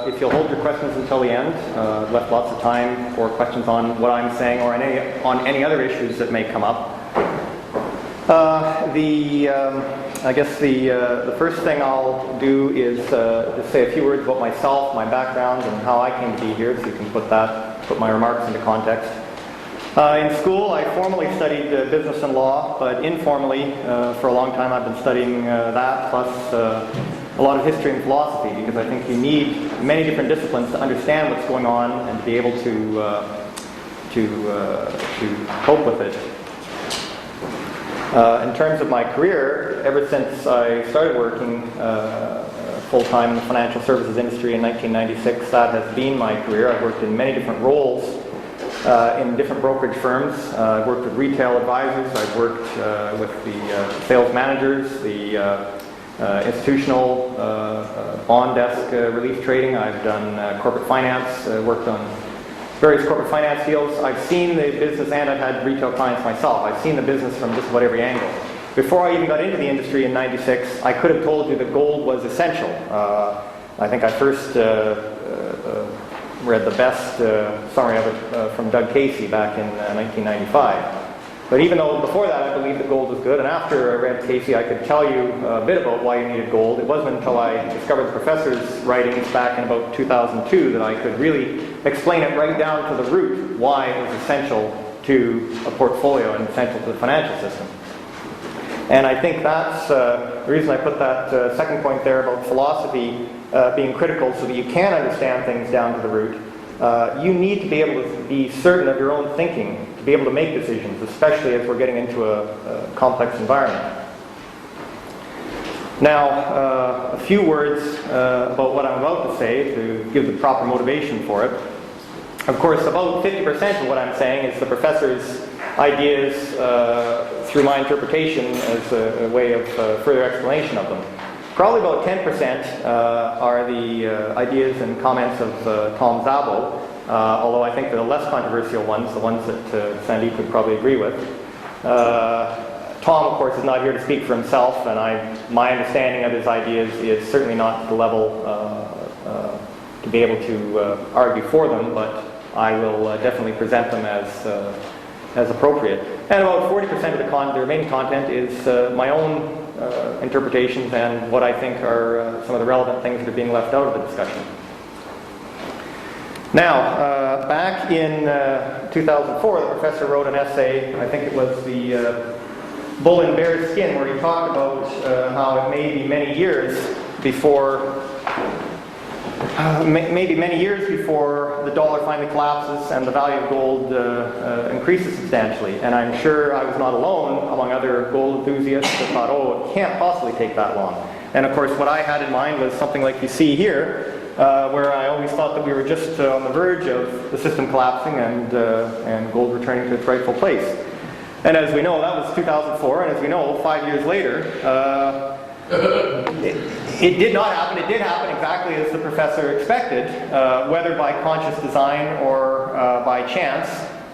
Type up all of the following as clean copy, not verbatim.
If you'll hold your questions until the end, left lots of time for questions on what I'm saying or on any other issues that may come up. I guess the first thing I'll do is just say a few words about myself, my background, and how I came to be here, so you can put my remarks into context. In school, I formally studied business and law, but informally, for a long time, I've been studying that, plus a lot of history and philosophy, because I think you need many different disciplines to understand what's going on and to be able to cope with it. In terms of my career, ever since I started working full-time in the financial services industry in 1996, that has been my career. I've worked in many different roles in different brokerage firms. I've worked with retail advisors. I've worked with the sales managers, the institutional bond desk relief trading. I've done corporate finance, worked on various corporate finance deals. I've seen the business, and I've had retail clients myself. I've seen the business from just about every angle. Before I even got into the industry in '96, I could have told you that gold was essential. I think I first read the best summary of it from Doug Casey back in 1995. But even though before that I believed that gold was good, and after I read Casey I could tell you a bit about why you needed gold. It wasn't until I discovered the professor's writings back in about 2002 that I could really explain it right down to the root why it was essential to a portfolio and essential to the financial system. And I think that's the reason I put that second point there about philosophy being critical, so that you can understand things down to the root. You need to be able to be certain of your own thinking to be able to make decisions, especially as we're getting into a complex environment. Now, a few words about what I'm about to say to give the proper motivation for it. Of course, about 50% of what I'm saying is the professor's ideas through my interpretation as a way of further explanation of them. Probably about 10% are the ideas and comments of Tom Szabo, although I think the less controversial ones, the ones that Sandeep would probably agree with. Tom, of course, is not here to speak for himself, and my understanding of his ideas is certainly not to the level to be able to argue for them, but I will definitely present them as appropriate. And about 40% of the remaining content is my own interpretations and what I think are some of the relevant things that are being left out of the discussion. Now, back in 2004, the professor wrote an essay, I think it was the Bully Bearskin, where he talked about how it may be many years before the dollar finally collapses and the value of gold increases substantially. And I'm sure I was not alone among other gold enthusiasts that thought, oh, it can't possibly take that long. And of course, what I had in mind was something like you see here, where I always thought that we were just on the verge of the system collapsing and gold returning to its rightful place. And as we know, that was 2004, and as we know, 5 years later, it did not happen. It did happen exactly as the professor expected, whether by conscious design or by chance.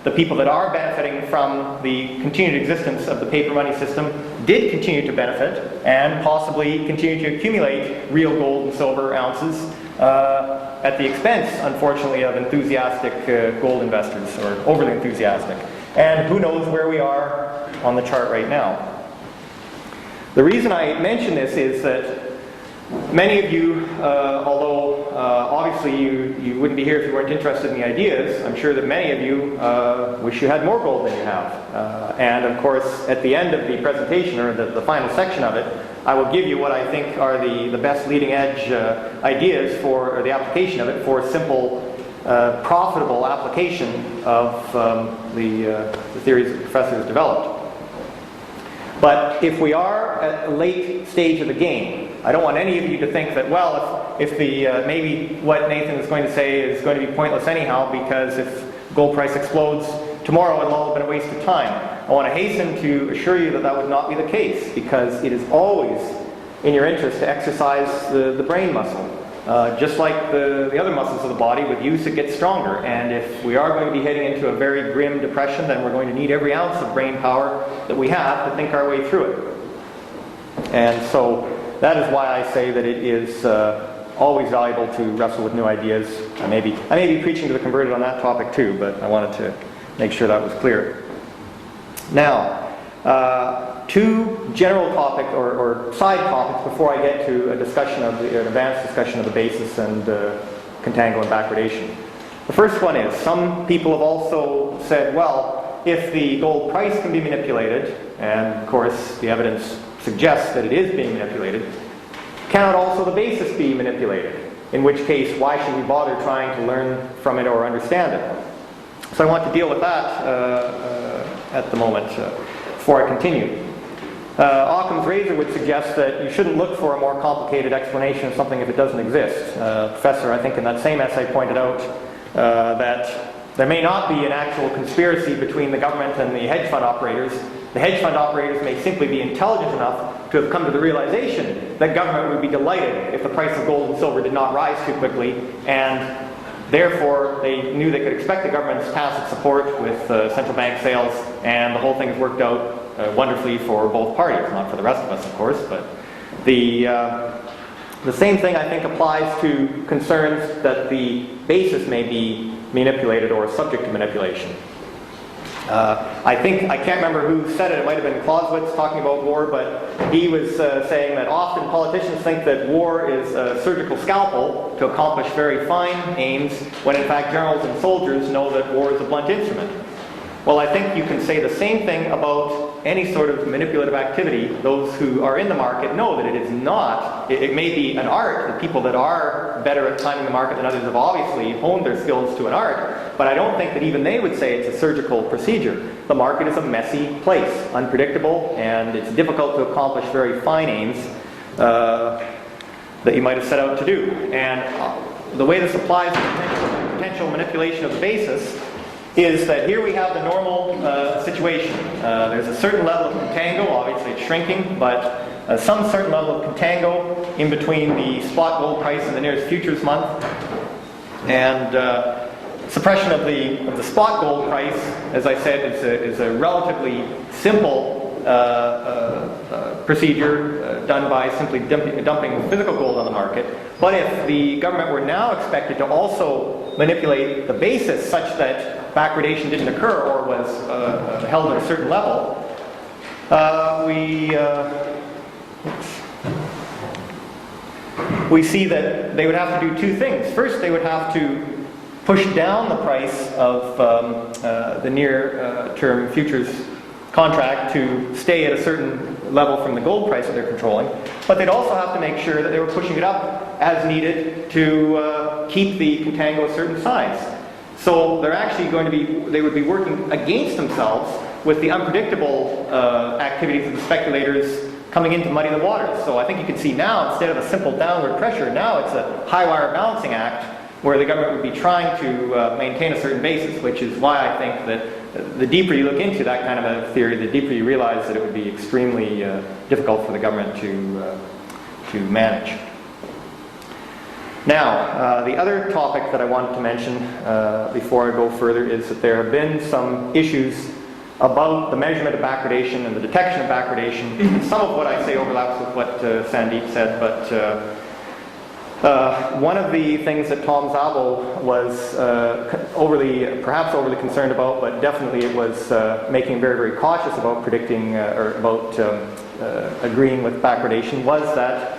The people that are benefiting from the continued existence of the paper money system did continue to benefit and possibly continue to accumulate real gold and silver ounces at the expense, unfortunately, of enthusiastic gold investors, or overly enthusiastic. And who knows where we are on the chart right now. The reason I mention this is that many of you, although obviously you wouldn't be here if you weren't interested in the ideas, I'm sure that many of you wish you had more gold than you have. And of course, at the end of the presentation, or the final section of it, I will give you what I think are the best leading edge ideas for the application of it for simple, profitable application of the theories that the professor has developed. But if we are at a late stage of the game, I don't want any of you to think that, well, if maybe what Nathan is going to say is going to be pointless anyhow, because if gold price explodes tomorrow, it'll all have been a waste of time. I want to hasten to assure you that that would not be the case, because it is always in your interest to exercise the brain muscle. Just like the other muscles of the body, with use it gets stronger. And if we are going to be heading into a very grim depression, then we're going to need every ounce of brain power that we have to think our way through it. And so that is why I say that it is always valuable to wrestle with new ideas. I may be preaching to the converted on that topic too, but I wanted to make sure that was clear. Now, two general topics or side topics before I get to a discussion of an advanced discussion of the basis and contango and backwardation. The first one is, some people have also said, well, if the gold price can be manipulated, and of course the evidence suggests that it is being manipulated, cannot also the basis be manipulated? In which case, why should we bother trying to learn from it or understand it? So I want to deal with that at the moment before I continue. Occam's razor would suggest that you shouldn't look for a more complicated explanation of something if it doesn't exist. Professor, I think in that same essay, pointed out that there may not be an actual conspiracy between the government and the hedge fund operators. The hedge fund operators may simply be intelligent enough to have come to the realization that government would be delighted if the price of gold and silver did not rise too quickly, and therefore they knew they could expect the government's tacit support with central bank sales, and the whole thing has worked out wonderfully for both parties, not for the rest of us, of course, but the same thing I think applies to concerns that the basis may be manipulated or subject to manipulation. I can't remember who said it might have been Clausewitz talking about war, but he was saying that often politicians think that war is a surgical scalpel to accomplish very fine aims, when in fact generals and soldiers know that war is a blunt instrument. Well, I think you can say the same thing about any sort of manipulative activity. Those who are in the market know that it is not, it may be an art. The people that are better at timing the market than others have obviously honed their skills to an art, but I don't think that even they would say it's a surgical procedure. The market is a messy place, unpredictable, and it's difficult to accomplish very fine aims that you might have set out to do. And the way this applies to potential manipulation of the basis is that here we have the normal situation. There's a certain level of contango, obviously it's shrinking, but some certain level of contango in between the spot gold price and the nearest futures month. And suppression of the spot gold price, as I said, is a relatively simple procedure done by simply dumping physical gold on the market. But if the government were now expected to also manipulate the basis such that backwardation didn't occur or was held at a certain level, we see that they would have to do two things. First, they would have to push down the price of the near-term futures contract to stay at a certain level from the gold price that they're controlling, but they'd also have to make sure that they were pushing it up as needed to keep the contango a certain size. So they're actually they would be working against themselves with the unpredictable activities of the speculators coming in to muddy the waters. So I think you can see now, instead of a simple downward pressure, now it's a high wire balancing act where the government would be trying to maintain a certain basis, which is why I think that the deeper you look into that kind of a theory, the deeper you realize that it would be extremely difficult for the government to manage. Now, the other topic that I wanted to mention before I go further is that there have been some issues about the measurement of backwardation and the detection of backwardation. Some of what I say overlaps with what Sandeep said, but one of the things that Tom Szabo was perhaps overly concerned about, but definitely it was making very, very cautious about predicting or about agreeing with backwardation, was that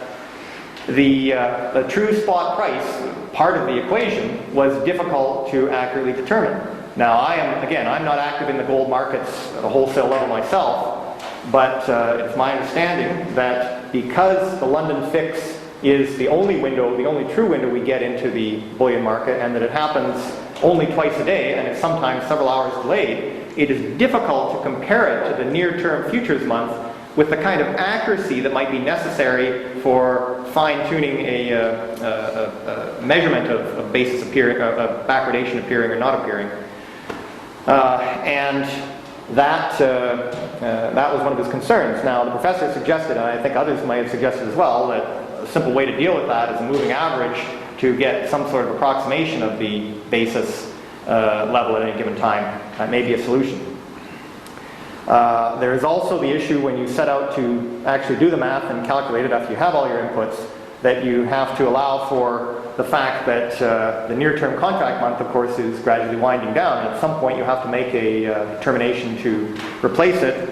the true spot price, part of the equation, was difficult to accurately determine. Now, I'm not active in the gold markets at a wholesale level myself, but it's my understanding that because the London fix is the only true window we get into the bullion market, and that it happens only twice a day, and it's sometimes several hours delayed, it is difficult to compare it to the near-term futures month with the kind of accuracy that might be necessary for fine-tuning a measurement of basis appearing, of backwardation appearing or not appearing. And that was one of his concerns. Now, the professor suggested, and I think others might have suggested as well, that a simple way to deal with that is a moving average to get some sort of approximation of the basis level at any given time. That may be a solution. There is also the issue when you set out to actually do the math and calculate it after you have all your inputs, that you have to allow for the fact that the near-term contract month, of course, is gradually winding down. And at some point, you have to make a determination to replace it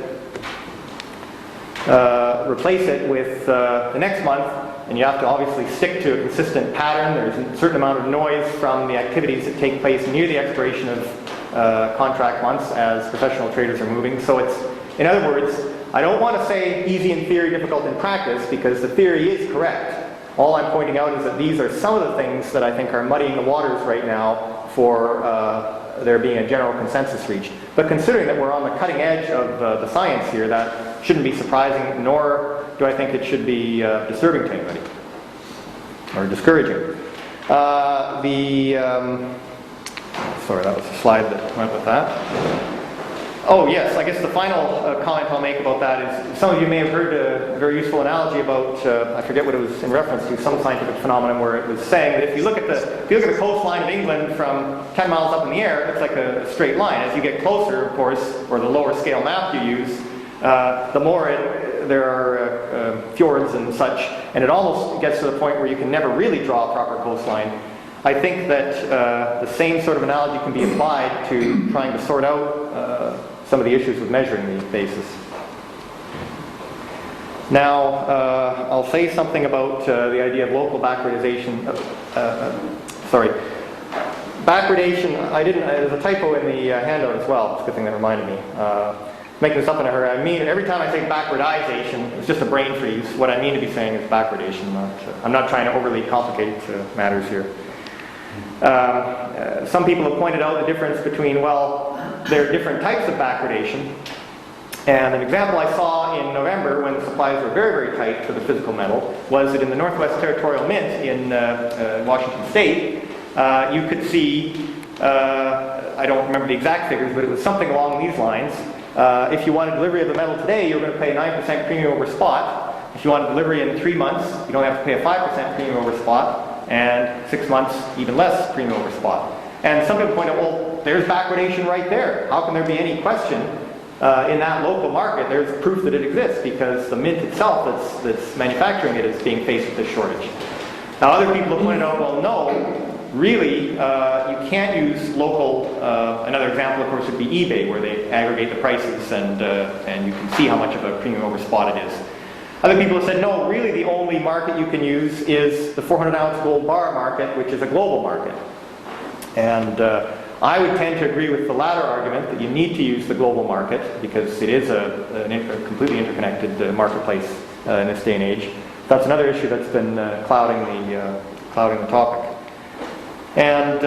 with the next month, and you have to obviously stick to a consistent pattern. There's a certain amount of noise from the activities that take place near the expiration of contract months as professional traders are moving. So it's, in other words, I don't want to say easy in theory, difficult in practice, because the theory is correct. All I'm pointing out is that these are some of the things that I think are muddying the waters right now for there being a general consensus reached. But considering that we're on the cutting edge of the science here, that shouldn't be surprising, nor do I think it should be disturbing to anybody or discouraging. Sorry, that was a slide that went with that. Oh yes, I guess the final comment I'll make about that is some of you may have heard a very useful analogy about, I forget what it was in reference to, some scientific phenomenon where it was saying that if you look at the coastline of England from 10 miles up in the air, it's like a straight line. As you get closer, of course, or the lower scale map you use, the more there are fjords and such, and it almost gets to the point where you can never really draw a proper coastline. I think that the same sort of analogy can be applied to trying to sort out some of the issues with measuring the basis. Now, I'll say something about the idea of local backwardation. Backwardation, there's a typo in the handout as well. It's a good thing that reminded me. Making this up in a hurry. I mean, every time I say backwardization, it's just a brain freeze. What I mean to be saying is backwardation. I'm not trying to overly complicate matters here. Some people have pointed out the difference between, well, there are different types of backwardation. And an example I saw in November when the supplies were very, very tight for the physical metal was that in the Northwest Territorial Mint in Washington State, you could see, I don't remember the exact figures, but it was something along these lines. If you wanted delivery of the metal today, you're going to pay 9% premium over spot. If you want delivery in 3 months, you don't have to pay a 5% premium over spot. And 6 months, even less premium over spot. And some people point out, well, there's backwardation right there. How can there be any question in that local market? There's proof that it exists because the mint itself that's manufacturing it is being faced with this shortage. Now other people have pointed out, well, no, really, you can't use local, another example of course would be eBay, where they aggregate the prices and you can see how much of a premium over spot it is. Other people have said, no, really the only market you can use is the 400-ounce gold bar market, which is a global market. And I would tend to agree with the latter argument, that you need to use the global market because it is a completely interconnected marketplace in this day and age. That's another issue that's been clouding the topic. And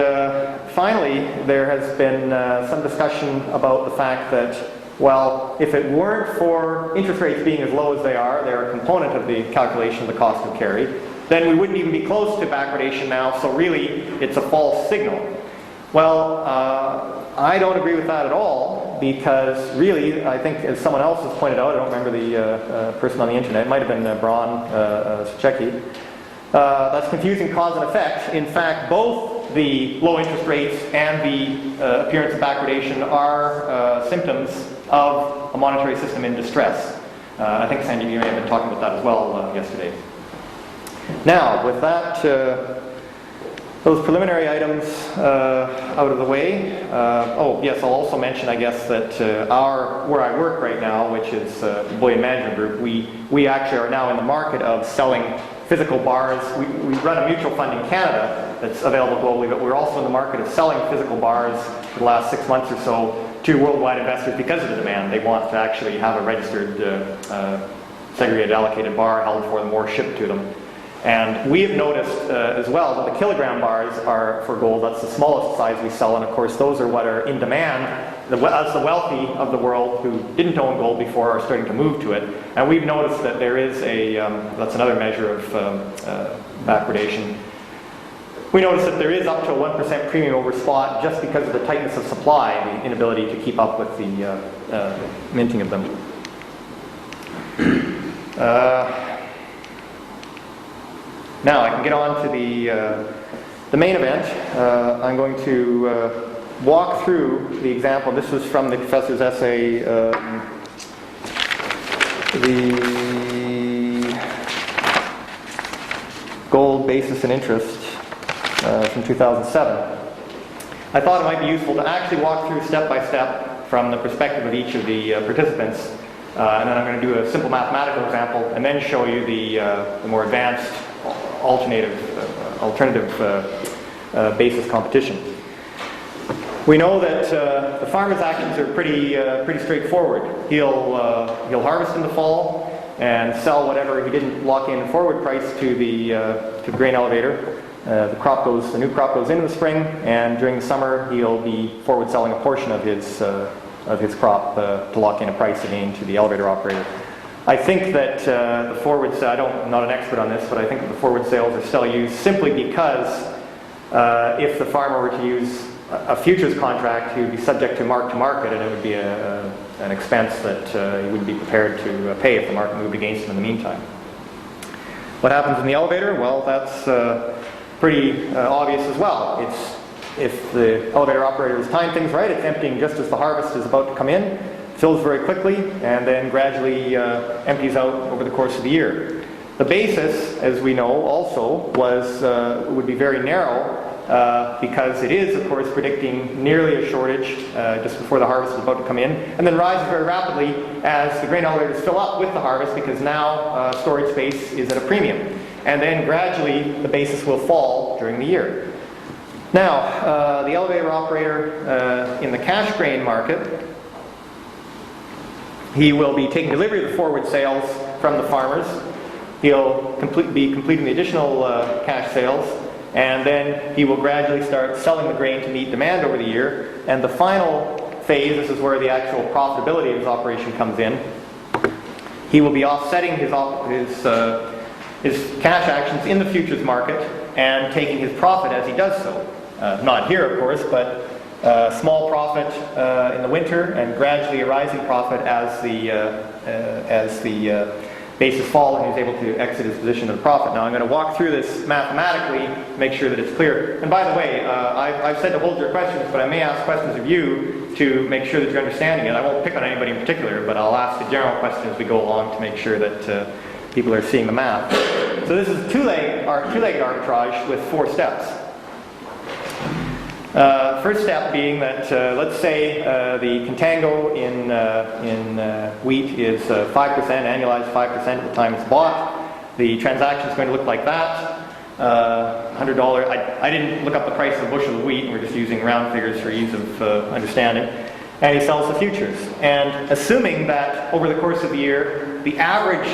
finally, there has been some discussion about the fact that, well, if it weren't for interest rates being as low as they are, they're a component of the calculation of the cost of carry, then we wouldn't even be close to backwardation now, so really it's a false signal. Well, I don't agree with that at all, because really, I think as someone else has pointed out, I don't remember the person on the internet, it might have been Braun Seceki, that's confusing cause and effect. In fact, both the low interest rates and the appearance of backwardation are symptoms of a monetary system in distress. I think Sandy, you may have been talking about that as well yesterday. Now, with that, those preliminary items out of the way. Oh, yes, I'll also mention, I guess, that where I work right now, which is the Bullion Management Group, we actually are now in the market of selling physical bars. We run a mutual fund in Canada that's available globally, but we're also in the market of selling physical bars for the last 6 months or so to worldwide investors because of the demand. They want to actually have a registered, segregated, allocated bar held for them or shipped to them. And we have noticed as well that the kilogram bars are for gold. That's the smallest size we sell, and of course those are what are in demand as the wealthy of the world who didn't own gold before are starting to move to it. And we've noticed that there is that's another measure of backwardation. We notice that there is up to a 1% premium over spot just because of the tightness of supply and the inability to keep up with the minting of them. Now I can get on to the main event. I'm going to walk through the example. This was from the professor's essay. gold basis and interest from 2007. I thought it might be useful to actually walk through step by step from the perspective of each of the participants, and then I'm going to do a simple mathematical example and then show you the more advanced alternative basis competition. We know that the farmer's actions are pretty straightforward. He'll harvest in the fall and sell whatever he didn't lock in forward price to the grain elevator. The new crop goes in the spring, and during the summer he'll be forward selling a portion of his crop to lock in a price again to the elevator operator. I think that the forward I'm not an expert on this, but I think that the forward sales are still used simply because if the farmer were to use a futures contract, he would be subject to market, and it would be an expense that he wouldn't be prepared to pay if the market moved against him in the meantime. What happens in the elevator? Well, that's pretty obvious as well. If the elevator operator has timed things right, it's emptying just as the harvest is about to come in, fills very quickly, and then gradually empties out over the course of the year. The basis, as we know, also would be very narrow because it is, of course, predicting nearly a shortage just before the harvest is about to come in, and then rises very rapidly as the grain elevators fill up with the harvest, because now storage space is at a premium. And then gradually the basis will fall during the year. Now, the elevator operator in the cash grain market, he will be taking delivery of the forward sales from the farmers. He'll be completing the additional cash sales, and then he will gradually start selling the grain to meet demand over the year. And the final phase, this is where the actual profitability of his operation comes in, he will be offsetting his cash actions in the futures market and taking his profit as he does so. Not here, of course, but small profit in the winter and gradually a rising profit as the basis fall and he's able to exit his position of profit. Now I'm going to walk through this mathematically to make sure that it's clear. And by the way, I've said to hold your questions, but I may ask questions of you to make sure that you're understanding it. I won't pick on anybody in particular, but I'll ask a general question as we go along to make sure that people are seeing the math. So this is two-legged arbitrage with 4 steps. First step being that, let's say the Contango in wheat is 5%, annualized 5% at the time it's bought. The transaction is going to look like that. $100. I didn't look up the price of a bushel of wheat. We're just using round figures for ease of understanding. And he sells the futures. And assuming that over the course of the year, the average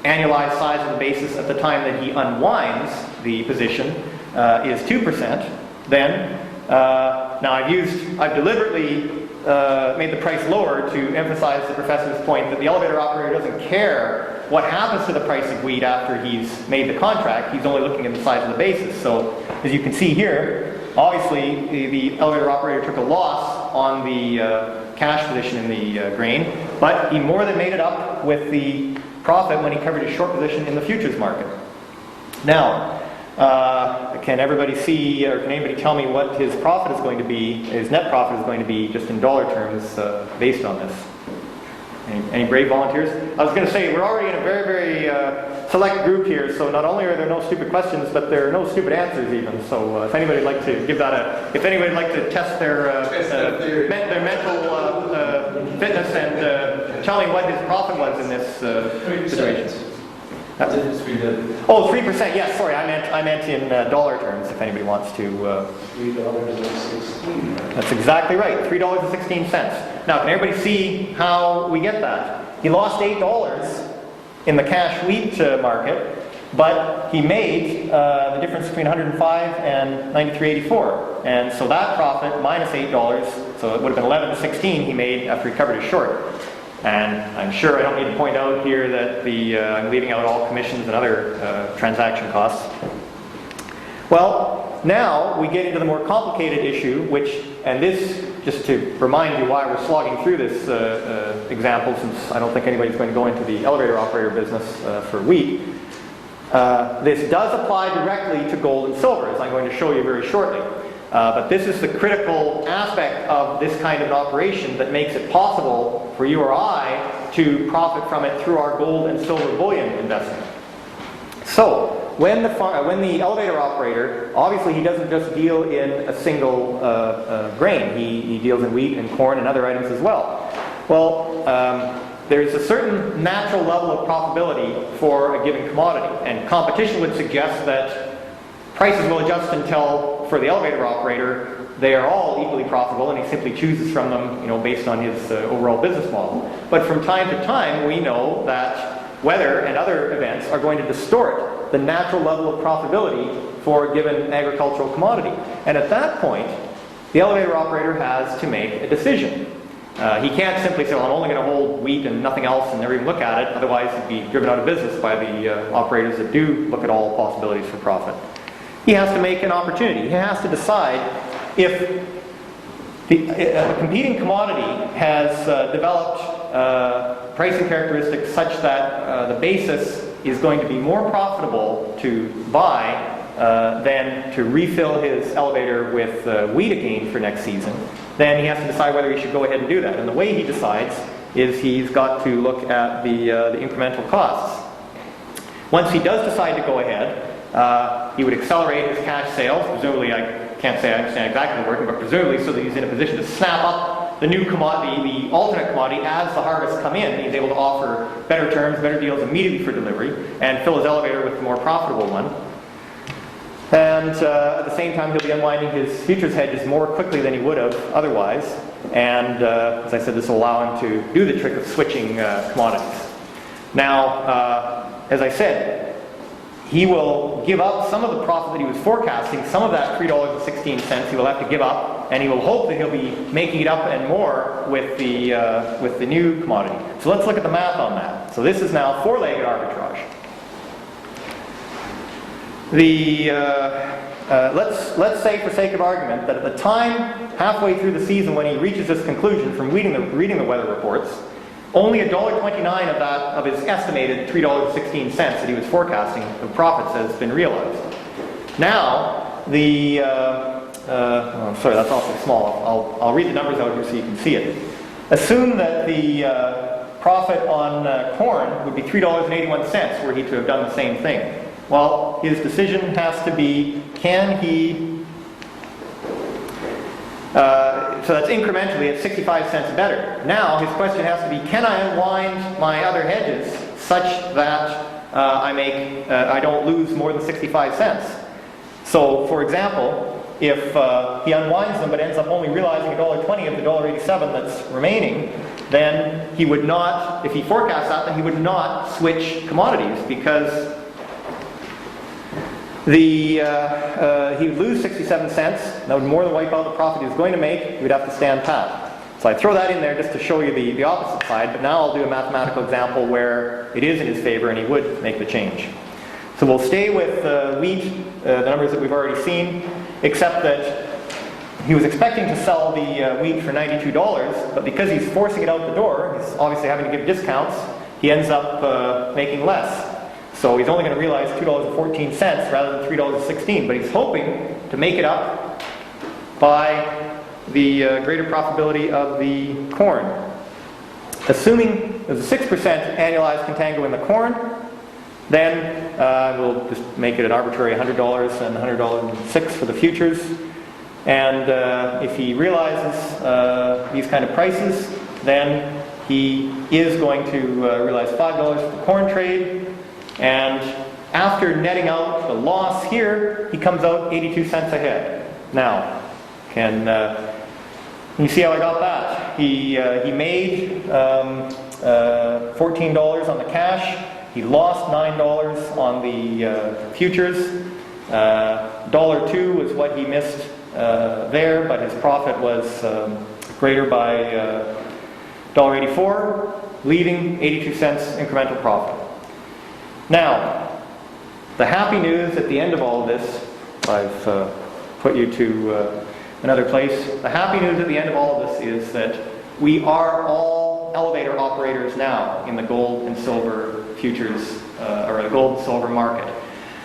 annualized size of the basis at the time that he unwinds the position is 2%, then now I've deliberately made the price lower to emphasize the professor's point that the elevator operator doesn't care what happens to the price of wheat after he's made the contract. He's only looking at the size of the basis. So as you can see here, obviously the elevator operator took a loss on the cash position in the grain, but he more than made it up with the profit when he covered his short position in the futures market. Now, can everybody see, or can anybody tell me what his profit is going to be, his net profit is going to be, just in dollar terms, based on this? Any brave volunteers? I was going to say, we're already in a very, very select group here, so not only are there no stupid questions, but there are no stupid answers even. So if anybody'd like to give that if anybody'd like to test their mental fitness and tell me what his profit was in this situation. 3%. Yes, sorry, I meant in dollar terms. If anybody wants to. $3.16. That's exactly right. $3.16. Now, can everybody see how we get that? He lost $8 in the cash wheat market, but he made the difference between 105 and 93.84, and so that profit minus $8, so it would have been 11.16 he made after he covered his short. And I'm sure I don't need to point out here that I'm leaving out all commissions and other transaction costs. Well, now we get into the more complicated issue, and this, just to remind you why we're slogging through this example, since I don't think anybody's going to go into the elevator operator business for wheat. This does apply directly to gold and silver, as I'm going to show you very shortly. But this is the critical aspect of this kind of an operation that makes it possible for you or I to profit from it through our gold and silver bullion investment. So, when the elevator operator, obviously he doesn't just deal in a single grain. He deals in wheat and corn and other items as well. Well, there's a certain natural level of profitability for a given commodity, and competition would suggest that prices will adjust until, for the elevator operator, they are all equally profitable, and he simply chooses from them, based on his overall business model. But from time to time, we know that weather and other events are going to distort the natural level of profitability for a given agricultural commodity. And at that point, the elevator operator has to make a decision. He can't simply say, well, I'm only going to hold wheat and nothing else and never even look at it. Otherwise, he'd be driven out of business by the operators that do look at all possibilities for profit. He has to make an opportunity. He has to decide if a competing commodity has developed pricing characteristics such that the basis is going to be more profitable to buy than to refill his elevator with wheat again for next season, then he has to decide whether he should go ahead and do that. And the way he decides is he's got to look at the incremental costs. Once he does decide to go ahead, he would accelerate his cash sales, presumably, I can't say I understand exactly the working, but presumably so that he's in a position to snap up the new commodity, the alternate commodity, as the harvests come in. He's able to offer better terms, better deals immediately for delivery, and fill his elevator with the more profitable one. And at the same time, he'll be unwinding his futures hedges more quickly than he would have otherwise. And as I said, this will allow him to do the trick of switching commodities. Now, as I said, he will give up some of the profit that he was forecasting. Some of that $3.16 he will have to give up, and he will hope that he'll be making it up and more with the new commodity. So let's look at the math on that. So this is now four-legged arbitrage. Let's say, for sake of argument, that at the time, halfway through the season, when he reaches this conclusion from reading the weather reports, only $1.29 of his estimated $3.16 that he was forecasting of profits has been realized. Now, sorry, that's awfully small. I'll read the numbers out here so you can see it. Assume that the profit on corn would be $3.81 were he to have done the same thing. Well, his decision has to be, can he... so that's incrementally at 65 cents better. Now his question has to be, can I unwind my other hedges such that I don't lose more than 65 cents? So, for example, if he unwinds them but ends up only realizing $1.20 of the $1.87 that's remaining, then he would not, if he forecasts that, then he would not switch commodities, because he would lose 67 cents. That would more than wipe out the profit he was going to make. He would have to stand pat. So I throw that in there just to show you the opposite side, but now I'll do a mathematical example where it is in his favor and he would make the change. So we'll stay with wheat, the numbers that we've already seen, except that he was expecting to sell the wheat for $92, but because he's forcing it out the door, he's obviously having to give discounts, he ends up making less. So he's only going to realize $2.14 rather than $3.16, but he's hoping to make it up by the greater profitability of the corn. Assuming there's a 6% annualized contango in the corn, then we'll just make it an arbitrary $100 and $100.06 for the futures. And if he realizes these kind of prices, then he is going to realize $5 for the corn trade. And after netting out the loss here, he comes out 82 cents ahead. Now, can you see how I got that? He made $14 on the cash. He lost $9 on the futures. $1.02 was what he missed there, but his profit was greater by $1.84, leaving 82 cents incremental profit. Now, the happy news at the end of all of this, I've put you to another place. The happy news at the end of all of this is that we are all elevator operators now in the gold and silver futures, or the gold and silver market.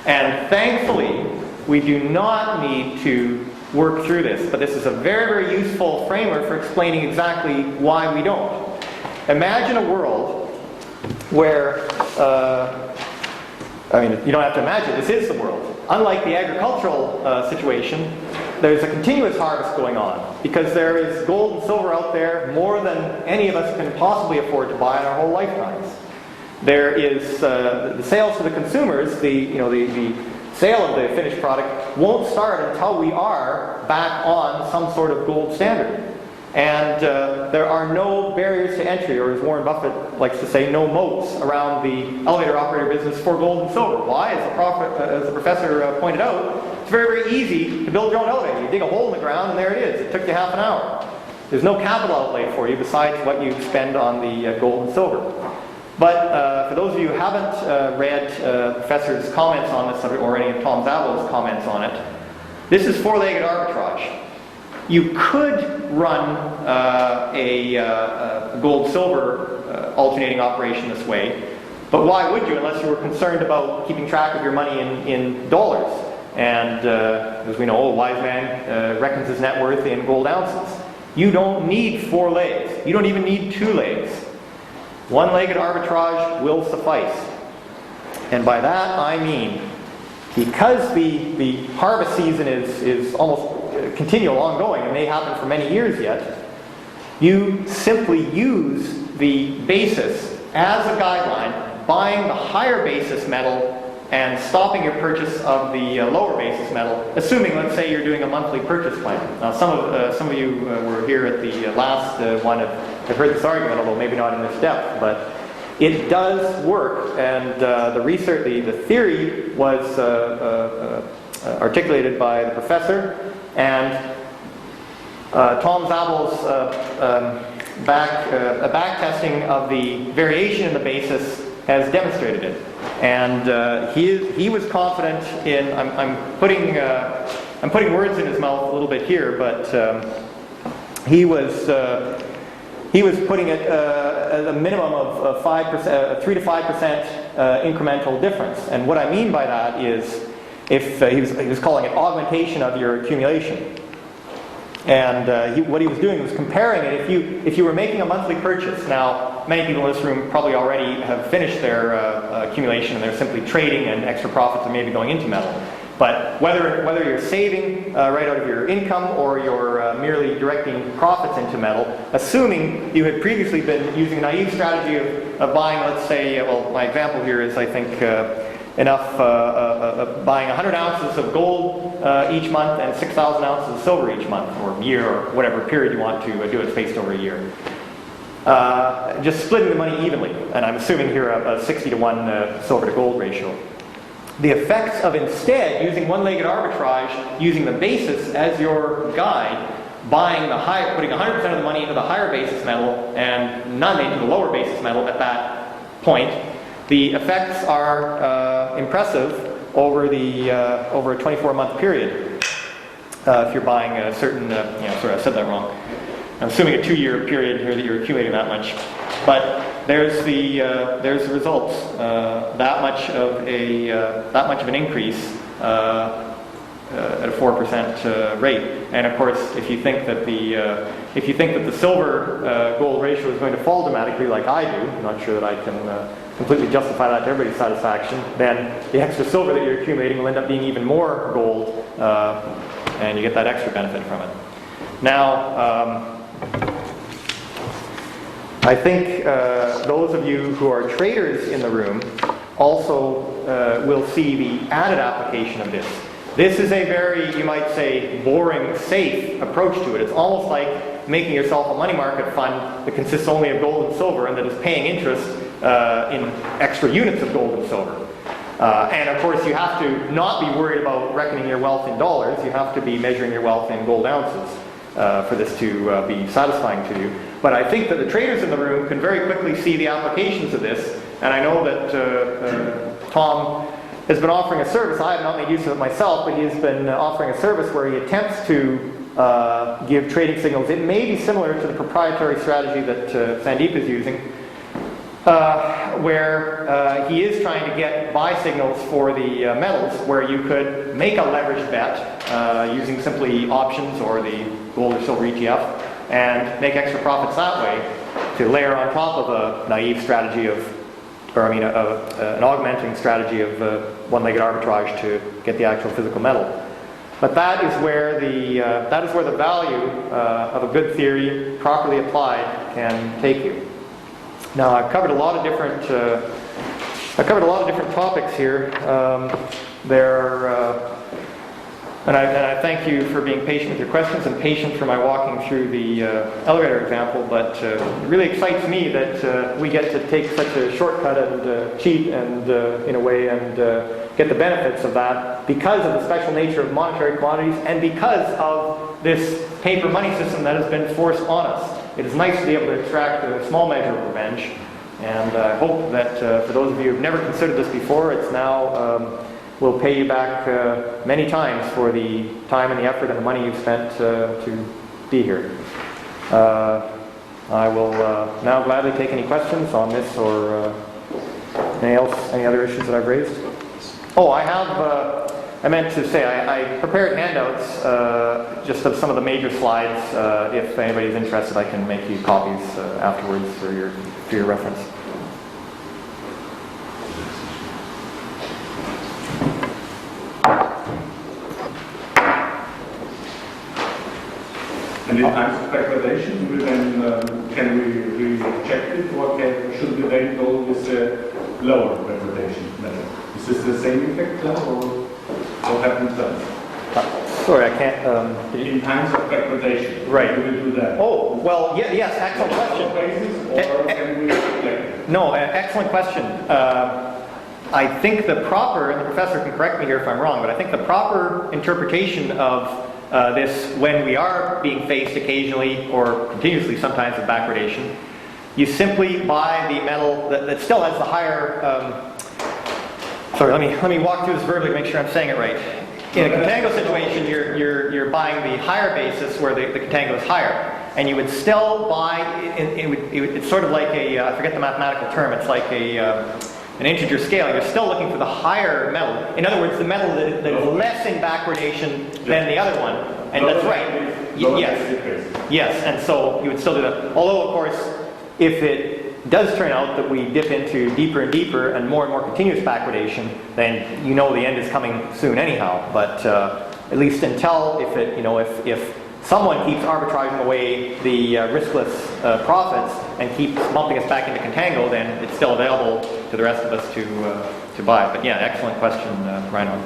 And thankfully, we do not need to work through this, but this is a very, very useful framework for explaining exactly why we don't. Imagine a world where I mean, you don't have to imagine, this is the world. Unlike the agricultural situation, there's a continuous harvest going on because there is gold and silver out there more than any of us can possibly afford to buy in our whole lifetimes. There is the sales to the consumers, the sale of the finished product won't start until we are back on some sort of gold standard. And there are no barriers to entry, or as Warren Buffett likes to say, no moats around the elevator operator business for gold and silver. Why? As the professor pointed out, it's very, very easy to build your own elevator. You dig a hole in the ground and there it is. It took you half an hour. There's no capital outlay for you besides what you spend on the gold and silver. But for those of you who haven't read the professor's comments on this, or any of Tom Zabel's comments on it, this is four-legged arbitrage. You could run a gold-silver alternating operation this way, but why would you unless you were concerned about keeping track of your money in dollars? And as we know, a wise man reckons his net worth in gold ounces. You don't need four legs. You don't even need two legs. One-legged arbitrage will suffice. And by that I mean, because the harvest season is almost continual, ongoing, and may happen for many years yet, you simply use the basis as a guideline, buying the higher basis metal and stopping your purchase of the lower basis metal, assuming, let's say, you're doing a monthly purchase plan. Now, some of you were here at the last one. Have heard this argument, although maybe not in this depth, but it does work, and the research, the theory was articulated by the professor, and Tom Zabel's back testing of the variation in the basis has demonstrated it. And he was confident in, I'm putting words in his mouth a little bit here, but he was putting it at a minimum of 5%, 3 to 5% incremental difference. And what I mean by that is, if he was calling it augmentation of your accumulation. And what he was doing was comparing it. If you were making a monthly purchase, now many people in this room probably already have finished their accumulation and they're simply trading, and extra profits are maybe going into metal. But whether you're saving right out of your income or you're merely directing profits into metal, assuming you had previously been using a naive strategy of buying, let's say, well, my example here is, I think, enough buying 100 ounces of gold each month and 6,000 ounces of silver each month, or year, or whatever period you want to do it spaced over a year. Just splitting the money evenly, and I'm assuming here a 60-to-1 silver to gold ratio. The effects of instead using one-legged arbitrage, using the basis as your guide, putting 100% of the money into the higher basis metal and none into the lower basis metal at that point, the effects are impressive over a 24-month period. If you're buying a certain, sorry, I said that wrong. I'm assuming a 2-year period here that you're accumulating that much, but there's the results. That much of an increase at a 4% rate. And of course, if you think that the silver gold ratio is going to fall dramatically, like I do, I'm not sure that I can completely justify that to everybody's satisfaction, then the extra silver that you're accumulating will end up being even more gold, and you get that extra benefit from it. Now, I think those of you who are traders in the room also will see the added application of this. This is a very, you might say, boring, safe approach to it. It's almost like making yourself a money market fund that consists only of gold and silver and that is paying interest in extra units of gold and silver. And of course, you have to not be worried about reckoning your wealth in dollars. You have to be measuring your wealth in gold ounces for this to be satisfying to you. But I think that the traders in the room can very quickly see the applications of this. And I know that Tom has been offering a service. I have not made use of it myself, but he has been offering a service where he attempts to give trading signals. It may be similar to the proprietary strategy that Sandeep is using, where he is trying to get buy signals for the metals, where you could make a leveraged bet using simply options or the gold or silver ETF and make extra profits that way, to layer on top of a naive strategy of or I mean, an augmenting strategy of one-legged arbitrage to get the actual physical metal. But that is where the value of a good theory, properly applied, can take you. Now, I've covered a lot of different topics here. And I thank you for being patient with your questions and patient for my walking through the elevator example, but it really excites me that we get to take such a shortcut and cheat and in a way and get the benefits of that because of the special nature of monetary commodities and because of this paper money system that has been forced on us. It is nice to be able to extract a small measure of revenge, and I hope that for those of you who have never considered this before, it's now will pay you back many times for the time and the effort and the money you've spent to be here. I will now gladly take any questions on this or any other issues that I've raised. Oh, I meant to say I prepared handouts just of some of the major slides. If anybody's interested, I can make you copies afterwards for your reference. And in times of backwardation, can we reject it, or should we then go with a lower backwardation method? Is this the same effect then, or what happens then? Sorry, I can't. In times of backwardation, right? Do we do that? Oh, well, yes, excellent question. Or can we reflect it? No, excellent question. I think the proper, and the professor can correct me here if I'm wrong, but I think the proper interpretation of this, when we are being faced occasionally or continuously sometimes with backwardation, you simply buy the metal that still has the higher. Sorry, let me walk through this verbally to make sure I'm saying it right. In a contango situation, you're buying the higher basis where the contango is higher, and you would still buy. It's sort of like I forget the mathematical term. It's like an integer scale. You're still looking for the higher metal. In other words, the metal that is less in backwardation than the other one. And that's right. Yes. And so you would still do that. Although, of course, if it does turn out that we dip into deeper and deeper and more continuous backwardation, then you know the end is coming soon anyhow. But at least until if someone keeps arbitraging away the riskless profits and keeps bumping us back into contango, then it's still available to the rest of us to buy. But yeah, excellent question, Reinhold.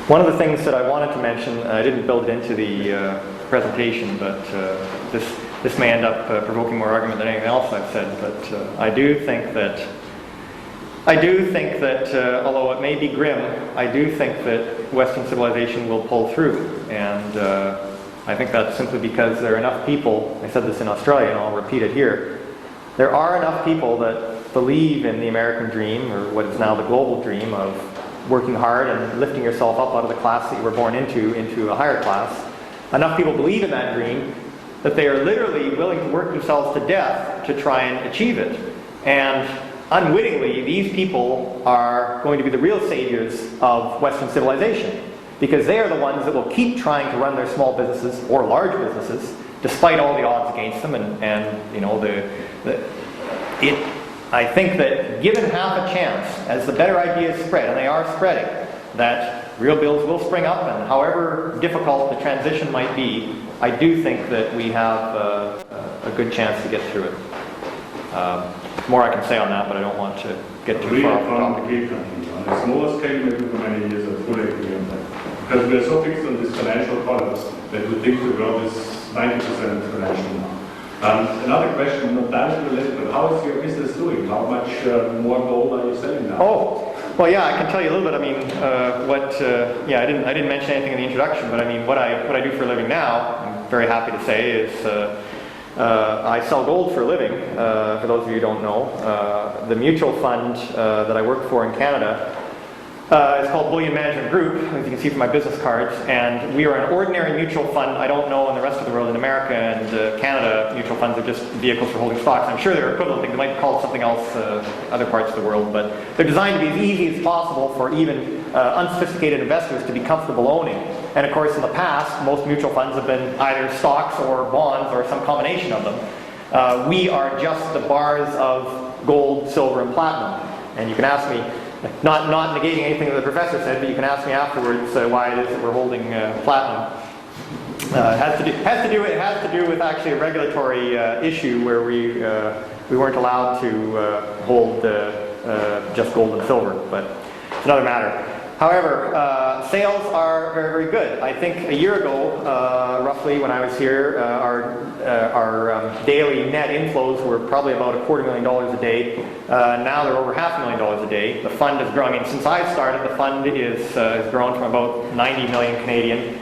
One of the things that I wanted to mention, I didn't build it into the presentation, but this may end up provoking more argument than anything else I've said. But I do think that, although it may be grim, I do think that Western civilization will pull through. And I think that's simply because there are enough people, I said this in Australia and I'll repeat it here, there are enough people that believe in the American dream, or what is now the global dream of working hard and lifting yourself up out of the class that you were born into a higher class. Enough people believe in that dream that they are literally willing to work themselves to death to try and achieve it. And unwittingly, these people are going to be the real saviors of Western civilization, because they are the ones that will keep trying to run their small businesses or large businesses despite all the odds against them. I think that given half a chance, as the better ideas spread, and they are spreading, that real bills will spring up, and however difficult the transition might be, I do think that we have a good chance to get through it. More I can say on that, but I don't want to get too far off the topic. On a smaller scale, maybe for many years, I fully agree on that. Because we are so fixed on this financial collapse that we think the world is 90% financial now. Another question, not that related, but how is your business doing? How much more gold are you selling now? Oh, well, yeah, I can tell you a little bit. I mean, I didn't mention anything in the introduction, but I mean, what I do for a living now, I'm very happy to say, is I sell gold for a living. For those of you who don't know, the mutual fund that I work for in Canada is called Bullion Management Group, as you can see from my business cards, and we are an ordinary mutual fund. I don't know in the rest of the world. In America and Canada, mutual funds are just vehicles for holding stocks. I'm sure there are equivalent things. They might be called something else other parts of the world, but they're designed to be as easy as possible for even unsophisticated investors to be comfortable owning. And of course, in the past, most mutual funds have been either stocks or bonds or some combination of them. We are just the bars of gold, silver, and platinum. And you can ask me, not negating anything that the professor said, but you can ask me afterwards why it is that we're holding platinum. It has to do with actually a regulatory issue where we weren't allowed to hold just gold and silver, but it's another matter. However, sales are very, very good. I think a year ago, roughly when I was here, our daily net inflows were probably about $250,000 a day. Now they're over $500,000 a day. The fund has grown. I mean, since I started, the fund has grown from about 90 million Canadian,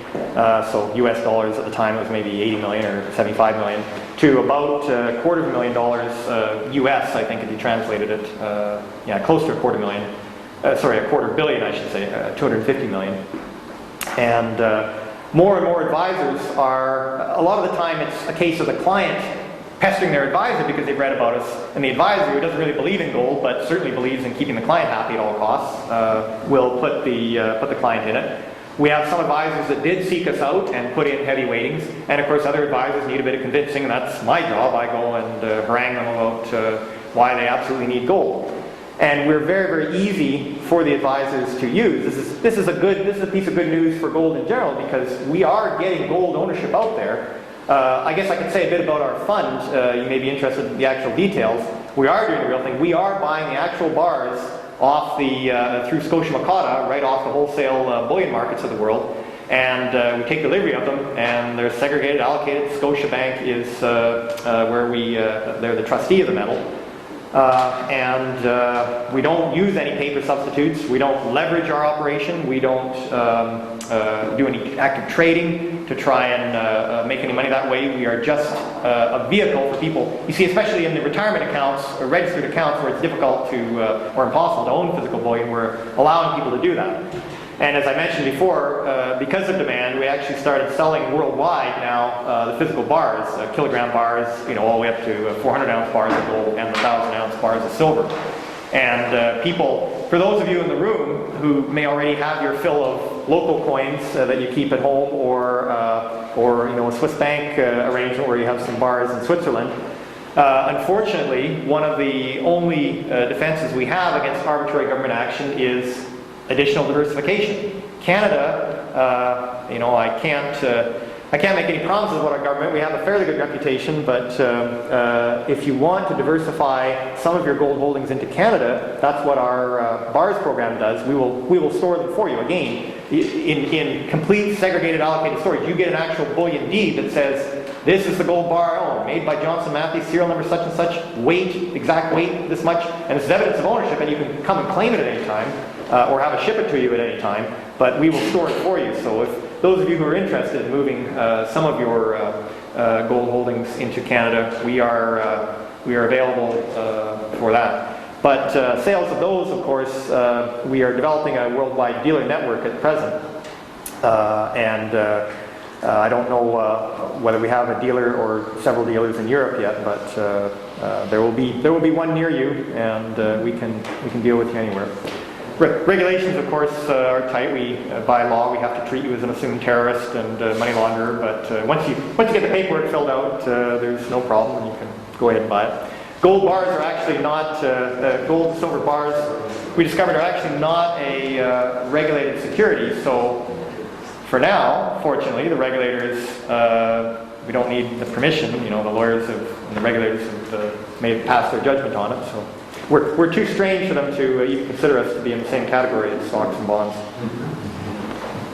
so US dollars at the time it was maybe 80 million or 75 million, to about $250,000 US, I think, if you translated it. Yeah, close to $250,000. Sorry, $250 million, I should say, 250 million. And more and more advisors are, a lot of the time it's a case of the client pestering their advisor because they've read about us, and the advisor, who doesn't really believe in gold but certainly believes in keeping the client happy at all costs, will put the client in it. We have some advisors that did seek us out and put in heavy weightings, and of course other advisors need a bit of convincing, and that's my job. I go and harangue them about why they absolutely need gold. And we're very, very easy for the advisors to use. This is a piece of good news for gold in general, because we are getting gold ownership out there. I guess I could say a bit about our fund. You may be interested in the actual details. We are doing the real thing. We are buying the actual bars off through Scotia right off the wholesale bullion markets of the world. And we take delivery of them, and they're segregated, allocated. Scotiabank is where they're the trustee of the metal. We don't use any paper substitutes. We don't leverage our operation. We don't do any active trading to try and make any money that way. We are just a vehicle for people. You see, especially in the retirement accounts, or registered accounts, where it's difficult to, or impossible to own physical bullion, we're allowing people to do that. And as I mentioned before, because of demand, we actually started selling worldwide now the physical bars, kilogram bars, all the way up to 400-ounce bars of gold and the 1,000-ounce bars of silver. And people, for those of you in the room who may already have your fill of local coins that you keep at home, or a Swiss bank arrangement where you have some bars in Switzerland, unfortunately, one of the only defenses we have against arbitrary government action is additional diversification. Canada, I can't make any promises about our government. We have a fairly good reputation, but if you want to diversify some of your gold holdings into Canada, that's what our BARS program does. We will store them for you. Again, in complete segregated allocated storage, you get an actual bullion deed that says, this is the gold bar I own, made by Johnson Matthey, serial number such and such, weight, exact weight, this much, and this is evidence of ownership, and you can come and claim it at any time, or have us ship it to you at any time, but we will store it for you. So if those of you who are interested in moving some of your gold holdings into Canada, we are available for that. But sales of those, of course, we are developing a worldwide dealer network at present, I don't know whether we have a dealer or several dealers in Europe yet, but there will be one near you, and we can deal with you anywhere. Regulations, of course, are tight. By law, we have to treat you as an assumed terrorist and money launderer. But once you get the paperwork filled out, there's no problem, and you can go ahead and buy it. Gold bars are actually not gold and silver bars. We discovered are actually not a regulated security. So for now, fortunately, the regulators, we don't need the permission. The lawyers and the regulators have made pass their judgment on it. So we're too strange for them to even consider us to be in the same category as stocks and bonds.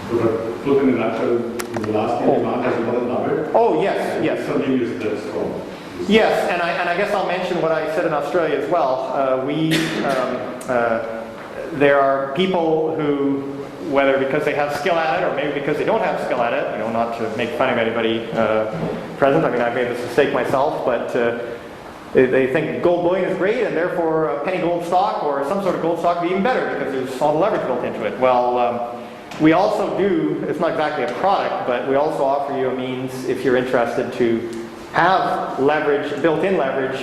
So put in a nutshell, in the last year, demand has more than doubled. Oh yes. Continues that strong. Yes, and I guess I'll mention what I said in Australia as well. There are people who, whether because they have skill at it or maybe because they don't have skill at it, not to make fun of anybody present. I mean, I've made this mistake myself, but they think gold bullion is great, and therefore a penny gold stock or some sort of gold stock would be even better because there's all the leverage built into it. Well, we also do, it's not exactly a product, but we also offer you a means, if you're interested, to have leverage, built-in leverage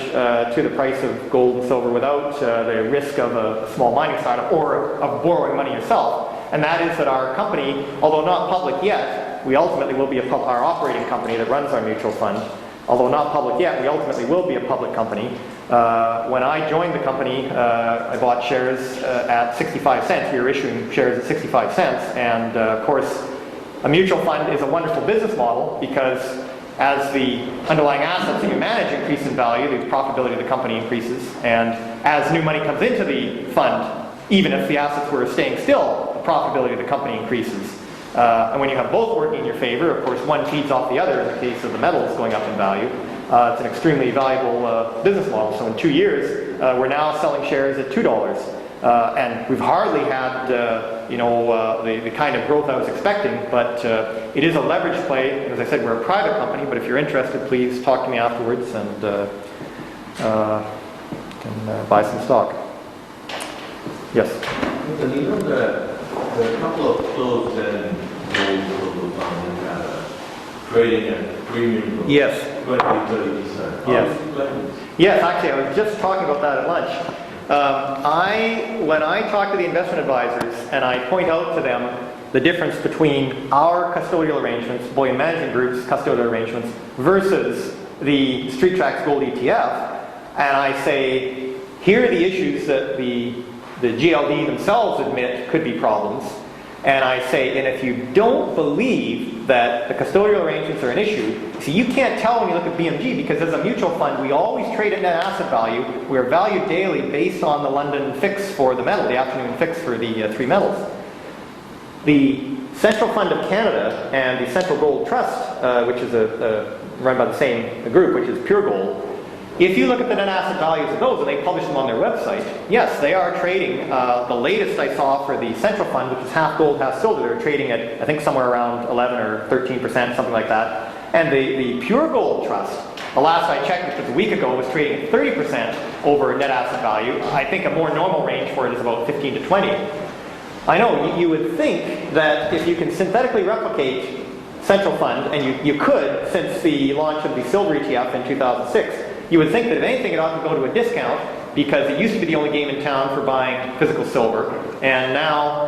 to the price of gold and silver without the risk of a small mining startup or of borrowing money yourself. And that is that our company, although not public yet, we ultimately will be our operating company that runs our mutual fund, although not public yet, we ultimately will be a public company. When I joined the company, I bought shares at 65 cents. We were issuing shares at 65 cents. And of course, a mutual fund is a wonderful business model because as the underlying assets that you manage increase in value, the profitability of the company increases. And as new money comes into the fund, even if the assets were staying still, the profitability of the company increases. And when you have both working in your favor, of course, one feeds off the other in the case of the metals going up in value. It's an extremely valuable business model. So in 2 years, we're now selling shares at $2. And we've hardly had, the kind of growth I was expecting, but it is a leverage play. As I said, we're a private company, but if you're interested, please talk to me afterwards and can buy some stock. Yes? You know the couple of closed and gold found in Canada, trading at premium of Yes. 20-30%. Yes. Yes, actually, I was just talking about that at lunch. When I talk to the investment advisors and I point out to them the difference between our custodial arrangements, Bullion Management Group's custodial arrangements, versus the Street Tracks Gold ETF, and I say, here are the issues that the GLD themselves admit could be problems, and I say, and if you don't believe that the custodial arrangements are an issue, see, you can't tell when you look at BMG, because as a mutual fund, we always trade at net asset value. We are valued daily based on the London fix for the metal, the afternoon fix for the three metals. The Central Fund of Canada and the Central Gold Trust, which is run by the same group, which is Pure Gold, if you look at the net asset values of those, and they publish them on their website, yes, they are trading. The latest I saw for the Central Fund, which is half gold, half silver, they're trading at, I think, somewhere around 11 or 13%, something like that. And the Pure Gold Trust, the last I checked, which was a week ago, was trading at 30% over net asset value. I think a more normal range for it is about 15 to 20. I know, you would think that if you can synthetically replicate Central Fund, and you could since the launch of the silver ETF in 2006, you would think that if anything, it ought to go to a discount because it used to be the only game in town for buying physical silver, and now